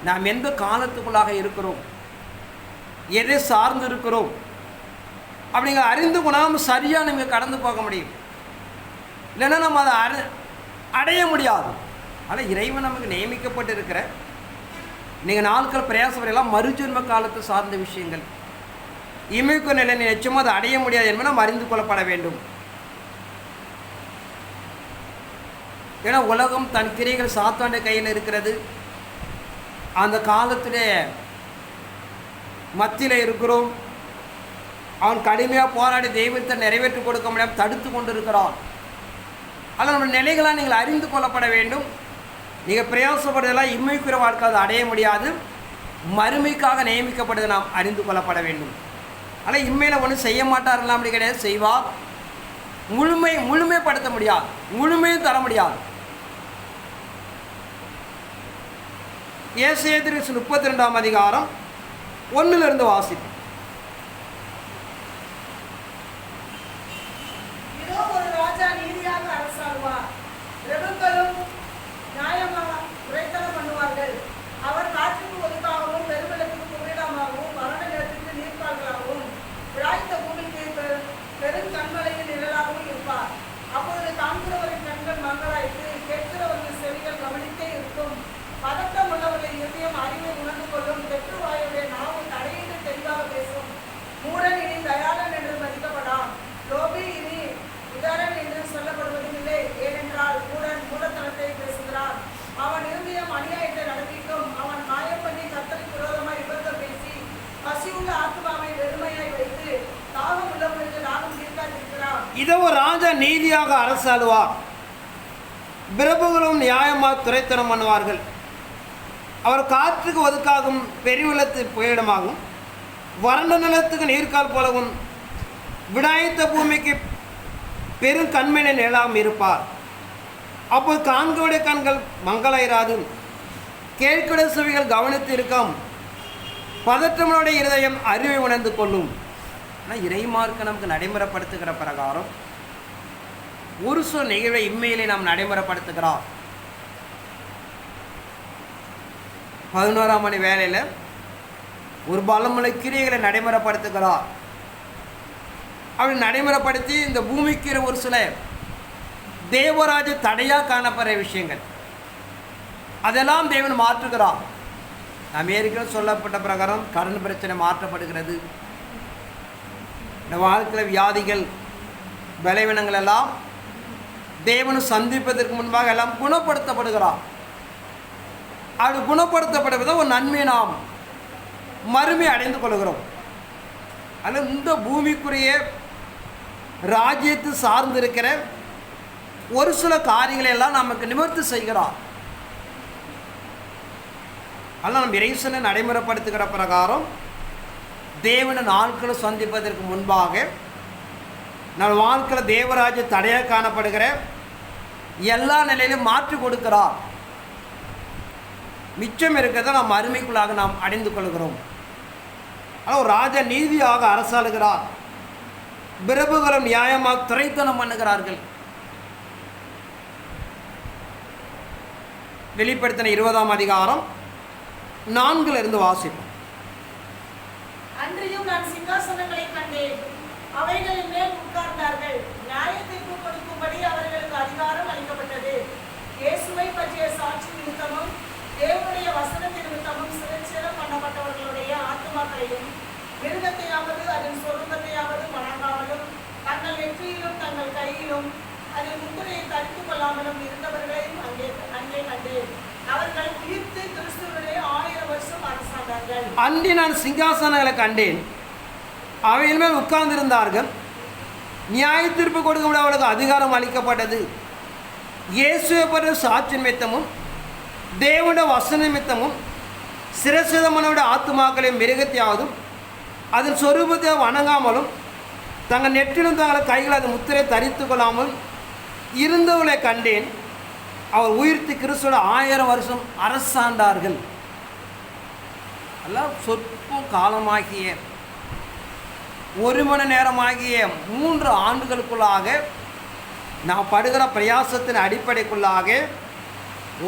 நாம் எந்த காலத்துக்குள்ளாக இருக்கிறோம், எதை சார்ந்து இருக்கிறோம் அப்படிங்கிற அறிந்து கொண்டால் சரியாக நீங்கள் கடந்து போக முடியும். இல்லைன்னா நம்ம அதை அடைய முடியாது. ஆனால் இறைவன் நமக்கு நியமிக்கப்பட்டு இருக்கிற நீங்கள் நாட்கள் பிரயாசப்படையெல்லாம் மறுஜென்ம காலத்தை சார்ந்த விஷயங்கள். இமைக்கு நிலை நிச்சயமாக அதை அடைய முடியாது என்பதை நாம் அறிந்து கொள்ளப்பட வேண்டும். ஏன்னா உலகம் தன் கிரைகள் சாத்தாண்ட கையில் இருக்கிறது. அந்த காலத்திலே மத்தியில் இருக்கிறோம். அவன் கடுமையாக போராடி தெய்வத்தை நிறைவேற்றி கொடுக்க முடியாமல் தடுத்து கொண்டு இருக்கிறான். ஆனால் நம்ம நிலைகளாக நீங்கள் அறிந்து கொள்ளப்பட வேண்டும். நீங்கள் பிரயாசப்படுறதெல்லாம் இம்மைக்குற வாழ்க்கை அதை அடைய முடியாது. மறுமைக்காக நியமிக்கப்படுவதை நாம் அறிந்து கொள்ளப்பட வேண்டும். ஆனால் இம்மையில் ஒன்றும் செய்ய மாட்டார்கள் அப்படி கிடையாது, செய்வார். முழுமைப்படுத்த முடியாது, முழுமையும் தர முடியாது. ஏசாயா 32 அதிகாரம் 1 வாசிப்போம். இதோ ஒரு ராஜா நீதியாக அரசாளுவார், பிரபுக்களும் நியாயமாக உரைத்தனம் பண்ணுவார்கள். அவர் காற்றுக்கு ஒதுக்காகவும் பெருவெள்ளத்துக்கு குமிழமாகவும் வறண்ட நிலத்திற்கு நீர்க்கால்களாகவும் விழாய்த்த பூமிக்கு பெரும் கண்மலையின் நிழலாகவும் இருப்பார். அப்பொழுது காண்கிறவரின் கண்கள் மங்களாய்த்து, கேட்கிறவர்கள் செவிகள் கவனித்தே இருக்கும். பதட்டம் உள்ளவர்களின் இதயம் அறிவை உணர்ந்து கொள்ளும். பெற்றுவாயுடைய நாவு தடையிட்டு தெளிவாக பேசும். மூடன் இனி தயாளன் என்று மதிக்கப்படான், லோபி இனி உதாரண் என்று சொல்லப்படுவதும் இல்லை. ஏனென்றால் மூடத்தனத்தை பேசுகிறான். அவன் இருதயம் அநியாயத்தை நடத்திட்டும். அவன் மாயம் பண்ணி கர்த்தருக்கு விரோதமாய் விபரீதம் பேசி பசியுள்ள ஆத்மாவை வெறுமையாய் வைத்து தாகம் உள்ளவர்களுக்கு தாகம் தீர்க்காதிருக்கிறான். இதோ ராஜா நீதியாக அரசாளுவார், பிரபுகளும் நியாயமாக துரைத்தனம் பண்ணுவார்கள். அவர் காற்றுக்கு ஒதுக்காகும் பெருவெள்ளத்து புயலிடமாகவும் வறண்ட நிலத்துக்கு நீர்க்கால் போலவும் விடாயத்த பூமிக்கு பெரும் கண்மணி நிழலாகவும் இருப்பார். அப்போது காண்களுடைய கண்கள் மங்களாயிராது, கேட்குடைய செவிகள் கவனித்து இருக்கும். பதற்றமுடைய இருதயம் அறிவை உணர்ந்து கொள்ளும். ஆனால் இறைமார்க்க நமக்கு நடைமுறைப்படுத்துகிற பிரகாரம் ஒரு சில நிகழ்வை இம்மையிலே நாம் நடைமுறைப்படுத்துகிறோம். 11ஆம் மணி வேலையில் ஒரு பலமுள்ள கிரியைகளை நடைமுறைப்படுத்துகிறார். அப்படி நடைமுறைப்படுத்தி இந்த பூமிக்கு ஒரு சில தேவராஜ தடையாக காணப்படுற விஷயங்கள் அதெல்லாம் தேவன் மாற்றுகிறார். அமெரிக்காவில் சொல்லப்பட்ட பிரகாரம் கடன் பிரச்சனை மாற்றப்படுகிறது. இந்த வாழ்க்கையில் வியாதிகள் பலவீனங்கள் எல்லாம் தேவனை சந்திப்பதற்கு முன்பாக எல்லாம் குணப்படுத்தப்படுகிறார். அப்படி குணப்படுத்தப்படுவதை ஒரு நன்மை நாம் மறுமை அடைந்து கொள்கிறோம். அதில் இந்த பூமிக்குரிய ராஜ்யத்தை சார்ந்திருக்கிற ஒரு சில காரியங்களை எல்லாம் நமக்கு நிவர்த்தி செய்கிறார். அதனால் நம்ம இறைசனை நடைமுறைப்படுத்துகிற பிரகாரம் தேவனை நாட்களை சந்திப்பதற்கு முன்பாக நம்ம வாழ்க்கையில் தேவராஜ்ய தடையாக காணப்படுகிற எல்லா நிலையிலும் மாற்றி கொடுக்கிறார். மிச்சம் இருக்கிறத நாம் அருமைக்குள்ளாக நாம் அடைந்து கொள்கிறோம். ஆனால் ஒரு ராஜா நீதியாக அரசாளுகிறார், பிரபுகளும் நியாயமாக துரைத்தனம் பண்ணுகிறார்கள். வெளிப்படுத்தின 20ஆம் அதிகாரம் 4 வாசிப்போம். அன்றியும் நான் சிங்காசனங்களை கண்டேன், அவைகளின் மேல் உட்கார்ந்தார்கள். நியாயத்திற்கு கொடுக்கும்படி அவர்களுக்கு அதிகாரம் அளிக்கப்பட்டது. இயேசுவை பற்றிய சாட்சி நிமித்தமும் தேவனுடைய வசனத்தின் நிமித்தமும் சிறைச்சேதம் பண்ணப்பட்டவர்களுடைய ஆத்துமாக்களையும் மிருகத்தையாவது அதன் சொரூபத்தையாவது அன்றி நான் சிங்காசனங்களை கண்டேன், அவையின் மேல் உட்கார்ந்திருந்தார்கள், நியாய தீர்ப்பு கொடுக்க அவளுக்கு அதிகாரம் அளிக்கப்பட்டது. இயேசுவை பற்றிய சாட்சி நிமித்தமும் தேவனுடைய வசன நிமித்தமும் சிரசிதமனுடைய ஆத்துமாக்களையும் மிருகத்தையாவதும் அதன் சொரூபத்தை வணங்காமலும் தங்கள் நெற்றிலும் தங்கள் கைகள் அது முத்திரை தரித்து கொள்ளாமல் இருந்தவர்களை கண்டேன். அவர் உயிர்த்து கிறிஸ்துவோட 1000 வருஷம் அரசாண்டார்கள். எல்லாம் சொற்ப காலமாகிய 1 மணி நேரமாகிய 3 ஆண்டுகளுக்குள்ளாக நாம் படுகிற பிரயாசத்தின் அடிப்படைக்குள்ளாக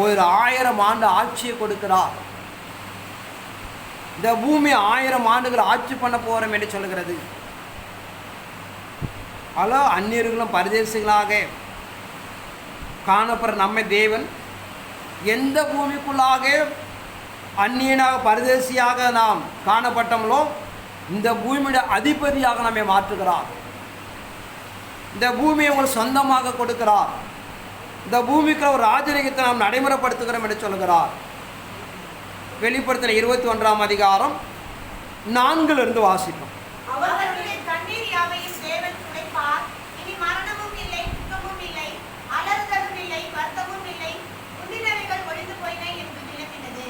ஒரு 1000 ஆண்டு ஆட்சியை கொடுக்கிறார். இந்த பூமி 1000 ஆண்டுகள் ஆட்சி பண்ண போகிறோம் என்று சொல்கிறது. பல அந்நியர்களும் பரதேசிகளாக காணப்படுற நம்மை தேவன் எந்த பூமிக்குள்ளாக அந்நியனாக பரதேசியாக நாம் காணப்பட்டோமோ இந்த பூமியுடைய அதிபதியாக நம்மை மாற்றுகிறார். இந்த பூமியை உங்களுக்கு சொந்தமாக கொடுக்கிறார். இந்த பூமிக்கு ஒரு ராஜரீகத்தை நாம் நடைமுறைப்படுத்துகிறோம் என்று சொல்கிறார். வெளிப்படுத்தின 21ஆம் அதிகாரம் 4 வாசிப்போம். அவர்களுடைய கண்ணீர் யாவையும் தேவன் துடைப்பார். இனி மரணமும் இல்லை, துக்கமும் இல்லை, அலறுதலும் இல்லை, வருத்தமும் இல்லை, முந்தினவைகள் ஒழிந்து போயின என்று விளக்கினது.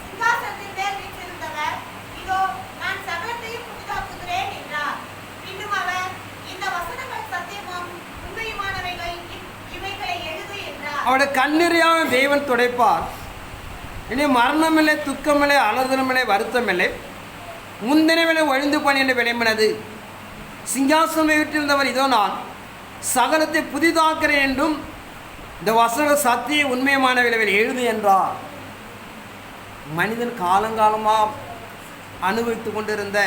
சிங்காசனத்தின் மேல் வீற்றிருந்தவர், இதோ நான் சகலத்தையும் புதிதாக்குகிறேன் என்றார். இன்னும் அவர், இந்த வசனங்கள் சத்தியமும் உண்மையுமானவைகள், இவைகளை எழுது என்றார். அவருடைய கண்ணீரையான தேவன் துடைப்பார். இனி மரணமில்லை, துக்கமில்லை, அலறுதலுமில்லை, வருத்தமில்லை, முந்தினவிலை ஒழிந்து போன என்று விளம்பினது. சிங்காசனம் வீட்டிருந்தவர், இதோ நான் சகலத்தை புதிதாக்கிறேன் என்றும் இந்த வசன சத்திய உண்மையமான விளைவில் எழுது என்றார். மனிதன் காலங்காலமாக அனுபவித்து கொண்டிருந்த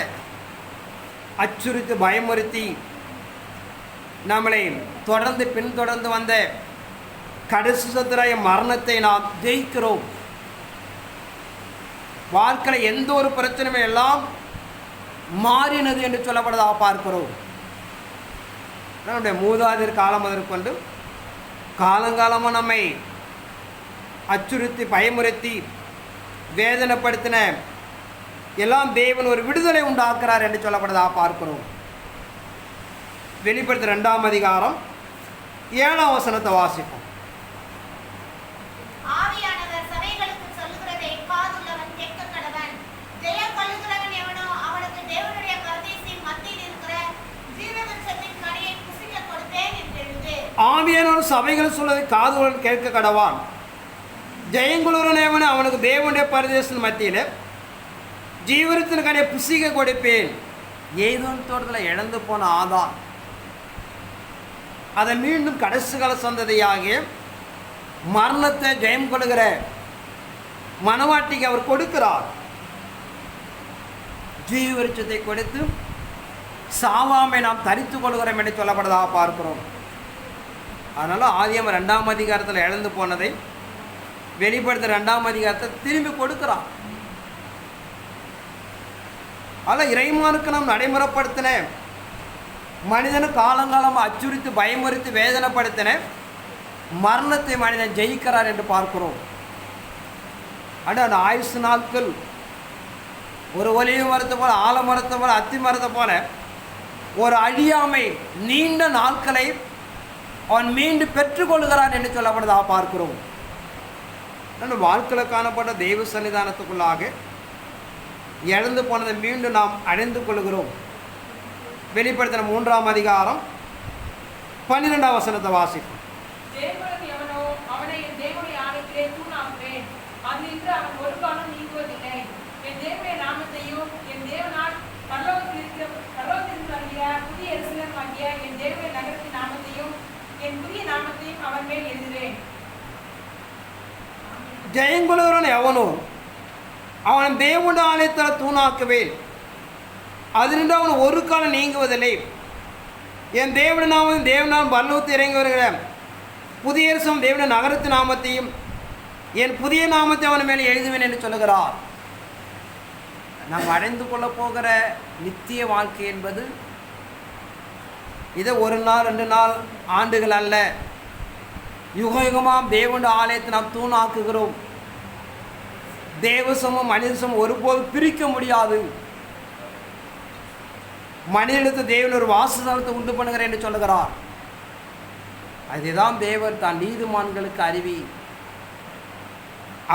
அச்சுறுத்தி பயமுறுத்தி நம்மளை தொடர்ந்து பின்தொடர்ந்து வந்த கடைசி சத்துராய மரணத்தை நாம் ஜெயிக்கிறோம். வாழ்க்கையில் எந்த ஒரு பிரச்சனையும் எல்லாம் மாறினது என்று சொல்லப்படுவதாக பார்க்கிறோம். நம்முடைய மூதாதையர் காலம் முதற்கொண்டு காலங்காலமாக நம்மை அச்சுறுத்தி பயமுறுத்தி வேதனைப்படுத்தின எல்லாம் தேவன் ஒரு விடுதலை உண்டாக்குறார் என்று சொல்லப்படுவதாக பார்க்கிறோம். வெளிப்படுத்த 2ஆம் அதிகாரம் 7ஆம் வசனத்தை வாசிப்போம். ஆவியானவர் சபைகளுக்கு சொல்லுகிறதை காதுள்ளவன் கேட்க கடவன். ஜெயம் கொள்ளுகிறவன் எவனோ அவனுக்கு தேவனுடைய பரதேசின் மத்தியில் இருக்கிற ஜீவவிருட்சத்தின் கனியை புசிக்க கொடுப்பேன் என்று எழுது. ஆவியானவர் சபைகள் சொல்வதை காதுள்ளவன் கேட்க கடவான். ஜெயங்குளுரன் எவனோ அவனுக்கு தேவனுடைய பரதேசின் மத்தியில் ஜீவவிருட்சத்தின் கனியை புசிக்க கொடுப்பேன். ஏதோன் தோட்டத்தில் இழந்து போன ஆதாம் அதை மீண்டும் கடைசி கால சந்ததியாகிய மரணத்தை ஜெயம் கொள்கிற மனவாட்டிக்கு அவர் கொடுக்கிறார். ஜீவவிருட்சத்தை கொடுத்து சாவாமை நாம் தரித்து கொள்கிறோம் என்று சொல்லப்படுவதாக பார்க்கிறோம். அதனால் ஆதியாகமம் 2ஆம் அதிகாரத்தில் இழந்து போனதை வெளிப்படுத்த 2ஆம் அதிகாரத்தை திரும்பி கொடுக்கிறார். அதில் இறைமானுக்கு நாம் நடைமுறைப்படுத்தின மனிதனு காலங்காலமாக அச்சுறுத்தி பயமுறுத்தி வேதனைப்படுத்தின மரணத்தை மனிதன் ஜெயிக்கிறார் என்று பார்க்கிறோம். ஆனால் அந்த ஆயுசு நாட்கள் ஒரு ஒலிவு மரத்தை போல, ஆலமரத்தை போல, அத்தி மரத்தை போல ஒரு அழியாமை நீண்ட நாட்களை அவன் மீண்டும் பெற்றுக்கொள்கிறான் என்று சொல்லப்படுவதாக பார்க்கிறோம். நம்ம வாழ்க்கையில் காணப்பட்ட தெய்வ சன்னிதானத்துக்குள்ளாக இழந்து போனதை மீண்டும் நாம் அடைந்து கொள்கிறோம். வெளிப்படுத்தின 3ஆம் அதிகாரம் 12ஆம் வசனத்தை வாசிப்போம். ஜெயங்கொள்ளும் எவனோ அவனை என் தேவனுடைய ஆலயத்திலே தூணாக்குவேன். அதிலிருந்து அவன் ஒரு காலம் நீங்குவதில்லை. என் தேவனுடைய நாமத்தையும் என் தேவனால் பரலோகத்திலிருந்து வருகிற புதிய எருசலேமாகிய என் தேவனுடைய நகரத்தின் நாமத்தையும் என் புதிய நாமத்தையும் அவன் மேல் எழுதுவேன். ஜெயங்குளுரன் எவனோ அவன் தேவனுடைய ஆலயத்தில் தூணாக்குவேன். அதிலிருந்து அவன் ஒரு காலம் நீங்குவதில்லை. என் தேவனுடைய நாமம் தேவனால் பரலோகத்தில் இறங்கி வருகிற புதிய எருசலேம் தேவனுடைய நகரத்தின் நாமத்தையும் என் புதிய நாமத்தை அவன் மேலே எழுதுவேன் என்று சொல்லுகிறார். நாம் அடைந்து கொள்ள போகிற நித்திய வாழ்க்கை என்பது இதை 1 நாள் 2 நாள் ஆண்டுகள் அல்ல, யுக யுகமாம் தேவனுடைய ஆலயத்தை நாம் தூணாக்குகிறோம். தேவசமும் மனிதசமும் ஒருபோதும் பிரிக்க முடியாது. மனிதனுக்கு தேவன் ஒரு வாசஸ்தலத்தை உண்டு பண்ணுகிறேன் என்று சொல்லுகிறார். அதுதான் தேவன் தான் நீதிமான்களுக்கு அறிவி,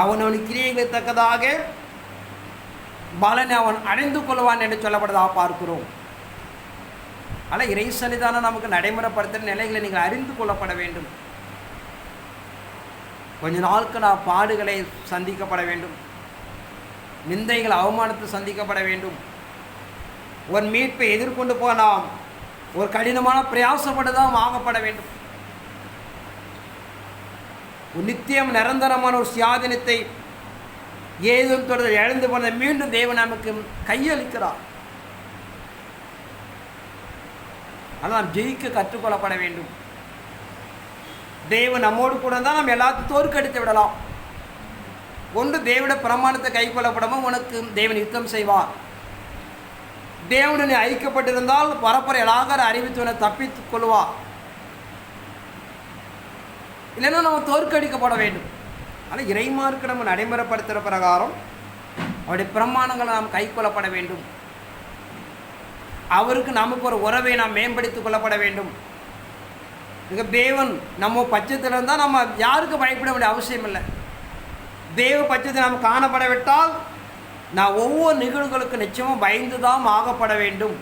அவனவன் கிரியைகளை தக்கதாக பலனை அவன் அடைந்து கொள்வான் என்று சொல்லப்படுவதாக பார்க்கிறோம். ஆனால் இறை சன்னிதானம் நமக்கு நடைமுறைப்படுத்துகிற நிலைகளை நீங்கள் அறிந்து கொள்ளப்பட வேண்டும். கொஞ்ச நாளுக்கு நான் பாடுகளை சந்திக்கப்பட வேண்டும், நிந்தைகள் அவமானத்தை சந்திக்கப்பட வேண்டும். ஒரு மீட்பை எதிர்கொண்டு போக நாம் ஒரு கடினமான பிரயாசப்பட்டு தான் வாங்கப்பட வேண்டும். ஒரு நித்தியம் நிரந்தரமான ஒரு சுயாதீனத்தை ஏதும் தொடர்ந்து இழந்து போனதை மீண்டும் தேவன் நமக்கு கையளிக்கிறார். ஆனால் நாம் ஜெயிக்க கற்றுக்கொள்ளப்பட வேண்டும். தேவன் நம்மோடு கூட தான் நாம் எல்லாத்தையும் தோற்கடித்து விடலாம். ஒன்று தேவனுடைய பிரமாணத்தை கை கொள்ளப்படாமல் உனக்கு தேவன் யுத்தம் செய்வார். தேவனுடன் ஐக்கியப்பட்டிருந்தால் பரப்பரை எல்லாகார அறிவித்துவனை தப்பித்துக் கொள்வார். இல்லைன்னா நம்ம தோற்கடிக்கப்பட வேண்டும். ஆனால் இறைமார்க்கு நம்ம நடைமுறைப்படுத்துகிற பிரகாரம் அவருடைய பிரமாணங்களை நாம் கை கொள்ளப்பட வேண்டும். அவருக்கு நமக்கு ஒரு உறவை நாம் மேம்படுத்திக் கொள்ளப்பட வேண்டும். மிக தேவன் நம்ம பட்சத்தில் இருந்தால் நம்ம யாருக்கு பயப்பட வேண்டிய அவசியம் இல்லை. தேவ பட்சத்தை நாம் காணப்படவிட்டால் நான் ஒவ்வொரு நிகழ்வுகளுக்கு நிச்சயமாக பயந்து தான் ஆகப்பட வேண்டும்.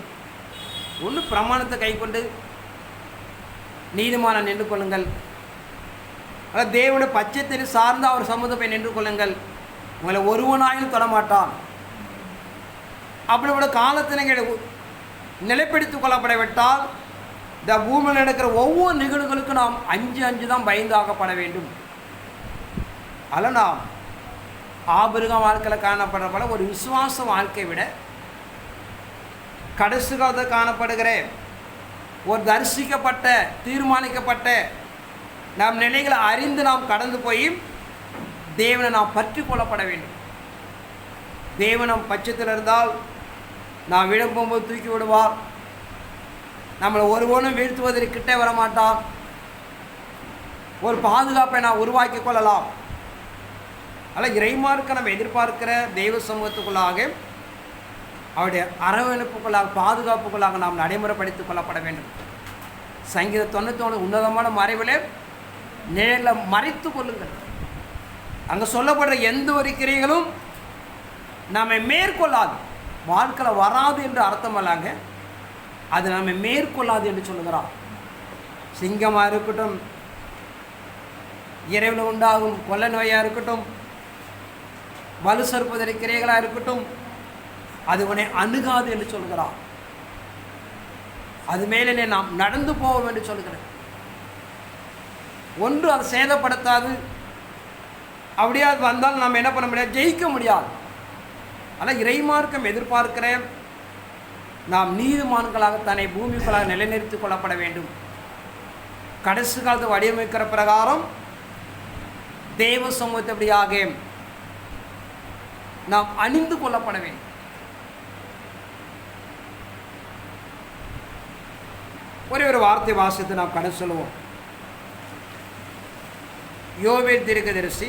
ஒன்று பிரமாணத்தை கை கொண்டு நீதிமானம் நின்று கொள்ளுங்கள். அதாவது தேவனுடைய பட்சத்தை சார்ந்து அவர் சமூகத்தை நின்று கொள்ளுங்கள். உங்களை ஒருவனாயும் தொடமாட்டான். அப்படிப்பட்ட காலத்தில் நீங்கள் நிலைப்படுத்திக் கொள்ளப்படவிட்டால் இந்த பூமியில் நடக்கிற ஒவ்வொரு நிகழ்வுகளுக்கும் நாம் அஞ்சு தான் பயந்தாகப்பட வேண்டும். அதில் நாம் ஆபிரகாம் வாழ்க்கையில் காணப்படுற போல ஒரு விசுவாச வாழ்க்கையை விட கடைசி காலத்தில் காணப்படுகிற ஒரு தரிசிக்கப்பட்ட தீர்மானிக்கப்பட்ட நாம் நிலைகளை அறிந்து நாம் கடந்து போய் தேவனை நாம் பற்றி கொள்ளப்பட வேண்டும். தேவனம் பட்சத்தில் இருந்தால் நாம் விழும்போது தூக்கி விடுவார். நம்மளை ஒருவனும் வீழ்த்துவதற்கிட்டே வரமாட்டான். ஒரு பாதுகாப்பை நாம் உருவாக்கி கொள்ளலாம். அதில் இறைமார்க்க நம்ம எதிர்பார்க்கிற தெய்வ சமூகத்துக்குள்ளாக அவருடைய அரவணைப்புக்குள்ளாக பாதுகாப்புக்குள்ளாக நாம் நடைமுறைப்படுத்திக் கொள்ளப்பட வேண்டும். சங்கீத 91 உன்னதமான மறைவில் நிழலில் மறைத்து கொள்ளுங்கள். அங்கே சொல்லப்படுற எந்த ஒரு கிரியைகளும் நம்மை மேற்கொள்ளாது, வாழ்க்கையில் வராது என்று அர்த்தம் அல்லாங்க, அது நம்மை மேற்கொள்ளாது என்று சொல்லுகிறார். சிங்கமாக இருக்கட்டும், இரவில் உண்டாகும் கொள்ள நோயாக இருக்கட்டும், வலு சறுப்புதறி கிரைகளாக இருக்கட்டும், அது உன்னை அணுகாது என்று சொல்கிறார். அது மேலே நாம் நடந்து போவோம் என்று சொல்கிறேன். ஒன்று அதை சேதப்படுத்தாது. அப்படியே அது வந்தால் நாம் என்ன பண்ண முடியாது, ஜெயிக்க முடியாது. ஆனால் இறைமார்க்கம் எதிர்பார்க்கிற நாம் நீதிமான்களாக தன்னை பூமிக்குள்ளாக நிலைநிறுத்திக் கொள்ளப்பட வேண்டும். கடைசி காலத்தை வடிவமைக்கிற பிரகாரம் தேவ சமூகத்தபடியாக நாம் அணிந்து கொள்ளப்பட வேண்டும். ஒரே ஒரு வார்த்தை வாசித்து நாம் கடை சொல்லுவோம். யோவேல் தீர்க்கதரிசி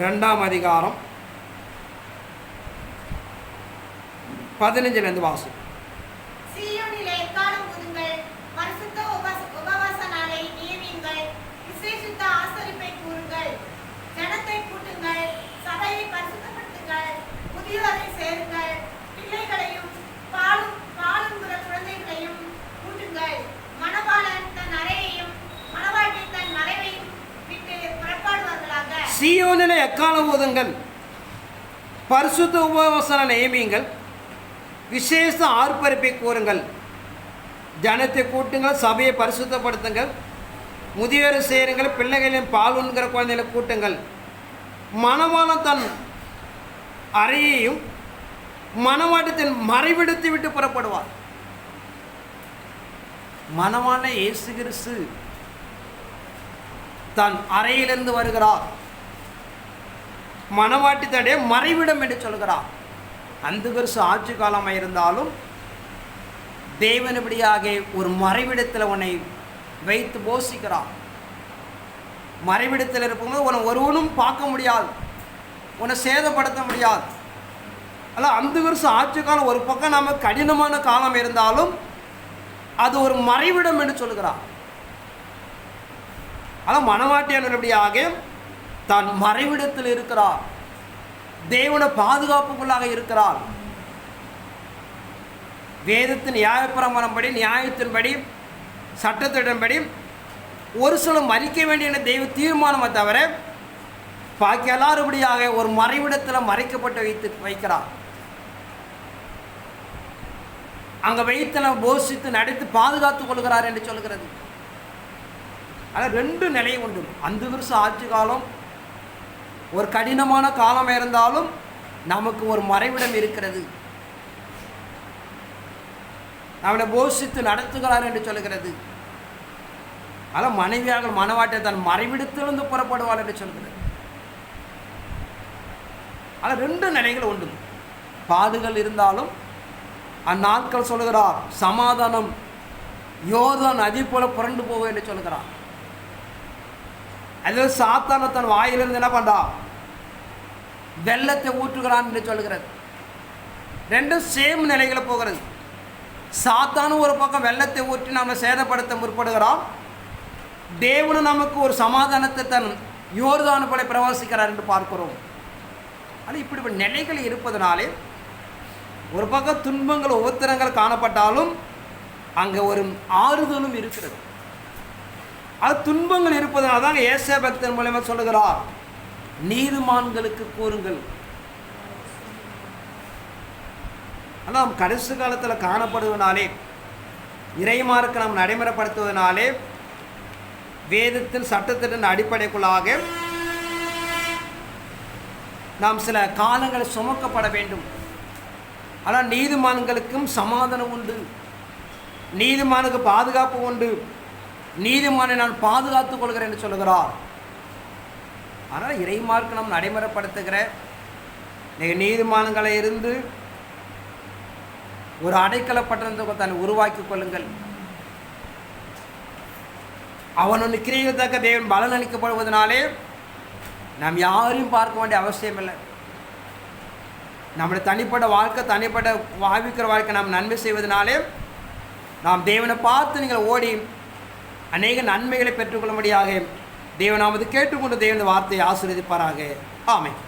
2ஆம் அதிகாரம் 15 வாசி. சீயோனிலே எக்காலம் ஊதுங்கள், பரிசுத்த உபவாச நாளை நியமியுங்கள், விசேஷித்த ஆசரிப்பை கூறுங்கள், ஜனத்தை கூட்டுங்கள், சபையை பரிசுத்தப்படுத்துங்கள், முதியோரை சேருங்கள், பிள்ளைகளையும் பாலுங்கிற குழந்தைகளையும் கூட்டுங்கள், மணவாளன் தன் அறையையும் மணவாட்டி தன் மறைவையும் விட்டு புறப்பாடுவார்களாக. சீயோனிலே எக்காலம் ஊதுங்கள், பரிசுத்த உபவாச நியமியுங்கள், விசேஷ ஆர்ப்பரிப்பை கூறுங்கள், ஜனத்தை கூட்டுங்கள், சபையை பரிசுத்தப்படுத்துங்கள், முதியோரை சேருங்கள், பிள்ளைகளின் பால் உண்கிற குழந்தைகளை கூட்டுங்கள், மணவாளன் தன் அறையையும் மணவாட்டத்தின் மறைவிடத்தை விட்டு புறப்படுவார். மணவாளன் இயேசு கிறிஸ்து தன் அறையிலிருந்து வருகிறார். மணவாட்டி தடைய மறைவிடம் என்று சொல்கிறார். அந்த கிறிஸ்து ஆட்சி காலமாக இருந்தாலும் தேவனபடியாக ஒரு மறைவிடத்தில் உன்னை வைத்து போஷிக்கிறார். மறைவிடத்தில் இருக்கும்போது உன்னை ஒருவனும் பார்க்க முடியாது, உன்னை சேதப்படுத்த முடியாது. அல்ல அந்த வருஷம் ஆட்சி காலம் ஒரு பக்கம் நம்ம கடினமான காலம் இருந்தாலும் அது ஒரு மறைவிடம் என்று சொல்கிறார். ஆனால் மனவாட்டியானபடியாக தான் மறைவிடத்தில் இருக்கிறார், தேவன பாதுகாப்புக்குள்ளாக இருக்கிறார். வேதத்தின் நியாயப்பிரமாணப்படி, நியாயத்தின்படி, சட்டத்தின்படி ஒரு சில மறிக்க வேண்டிய தெய்வ தீர்மானத்தை தவிர பாக்கி எல்லாருபடியாக ஒரு மறைவிடத்தில் மறைக்கப்பட்டு வைக்கிறார். அங்கே வைத்து போஷித்து நடித்து பாதுகாத்துக் கொள்கிறார் என்று சொல்கிறது. ஆனால் 2 நிலை உண்டு. அந்த வருஷம் ஆட்சி காலம் ஒரு கடினமான காலம் இருந்தாலும் நமக்கு ஒரு மறைவிடம் இருக்கிறது. அவனை போஷித்து நடத்துகிறார் என்று சொல்கிறது. ஆனால் மனைவியாக மனவாட்டை தன் மறைவிடத்திலிருந்து புறப்படுவாள் என்று சொல்கிறது. ஆனால் 2 நிலைகள் உண்டு. பாடுகள் இருந்தாலும் அந்நாட்கள் சொல்கிறார் சமாதானம் யோர்தான் நதி போல புரண்டு போகும் என்று சொல்கிறார். அது சாத்தான தன் வாயிலிருந்து என்ன பண்றா, வெள்ளத்தை ஊற்றுகிறான் என்று சொல்கிறது. 2 சேம் நிலைகளை போகிறது. சாத்தானும் ஒரு பக்கம் வெள்ளத்தை ஊற்றி நம்ம சேதப்படுத்த முற்படுகிறான், தேவனும் நமக்கு ஒரு சமாதானத்தை தன் யோர்தான் போல பிரவாசிக்கிறார் என்று பார்க்கிறோம். ஆனால் இப்படி நிலைகள் இருப்பதனாலே ஒரு பக்கம் துன்பங்கள் உபத்திரங்கள் காணப்பட்டாலும் அங்கே ஒரு ஆறுதலும் இருக்கிறது. அது துன்பங்கள் இருப்பதனால தான் ஏசாயா பக்தன் மூலமா சொல்லுகிறார், நீதிமான்களுக்கு கூறுங்கள். ஆனால் நாம் கடைசி காலத்தில் காணப்படுவதனாலே, இறைமார்க்கு நாம் நடைமுறைப்படுத்துவதனாலே, வேதத்தின் சட்டத்தின் அடிப்படைக்குள்ளாக நாம் சில காலங்களை சுமக்கப்பட வேண்டும். ஆனால் நீதிமான்களுக்கும் சமாதானம் உண்டு, நீதிமானுக்கு பாதுகாப்பு உண்டு, நீதிமானை நான் பாதுகாத்துக் கொள்கிறேன் என்று சொல்லுகிறார். ஆனால் இறைமார்க்கு நாம் நடைமுறைப்படுத்துகிற நீதிமான்களை இருந்து ஒரு அடைக்கல பட்டணத்தை தன்னை உருவாக்கி கொள்ளுங்கள். அவனொன்று கிரியத்தக்க தேவன் பலன் அளிக்கப்படுவதனாலே நாம் யாரையும் பார்க்க வேண்டிய அவசியம் இல்லை. நம்முடைய தனிப்பட்ட வாழ்க்கை, தனிப்பட்ட வாழ்விக்கிற வாழ்க்கை நாம் நன்மை செய்வதனாலே நாம் தேவனை பார்த்து நீங்கள் ஓடி அநேக நன்மைகளை பெற்றுக்கொள்ளும்படியாக தேவன் நாமது கேட்டுக்கொண்டு தேவன் வார்த்தையை ஆசீர்வதிப்பாராக. ஆமென்.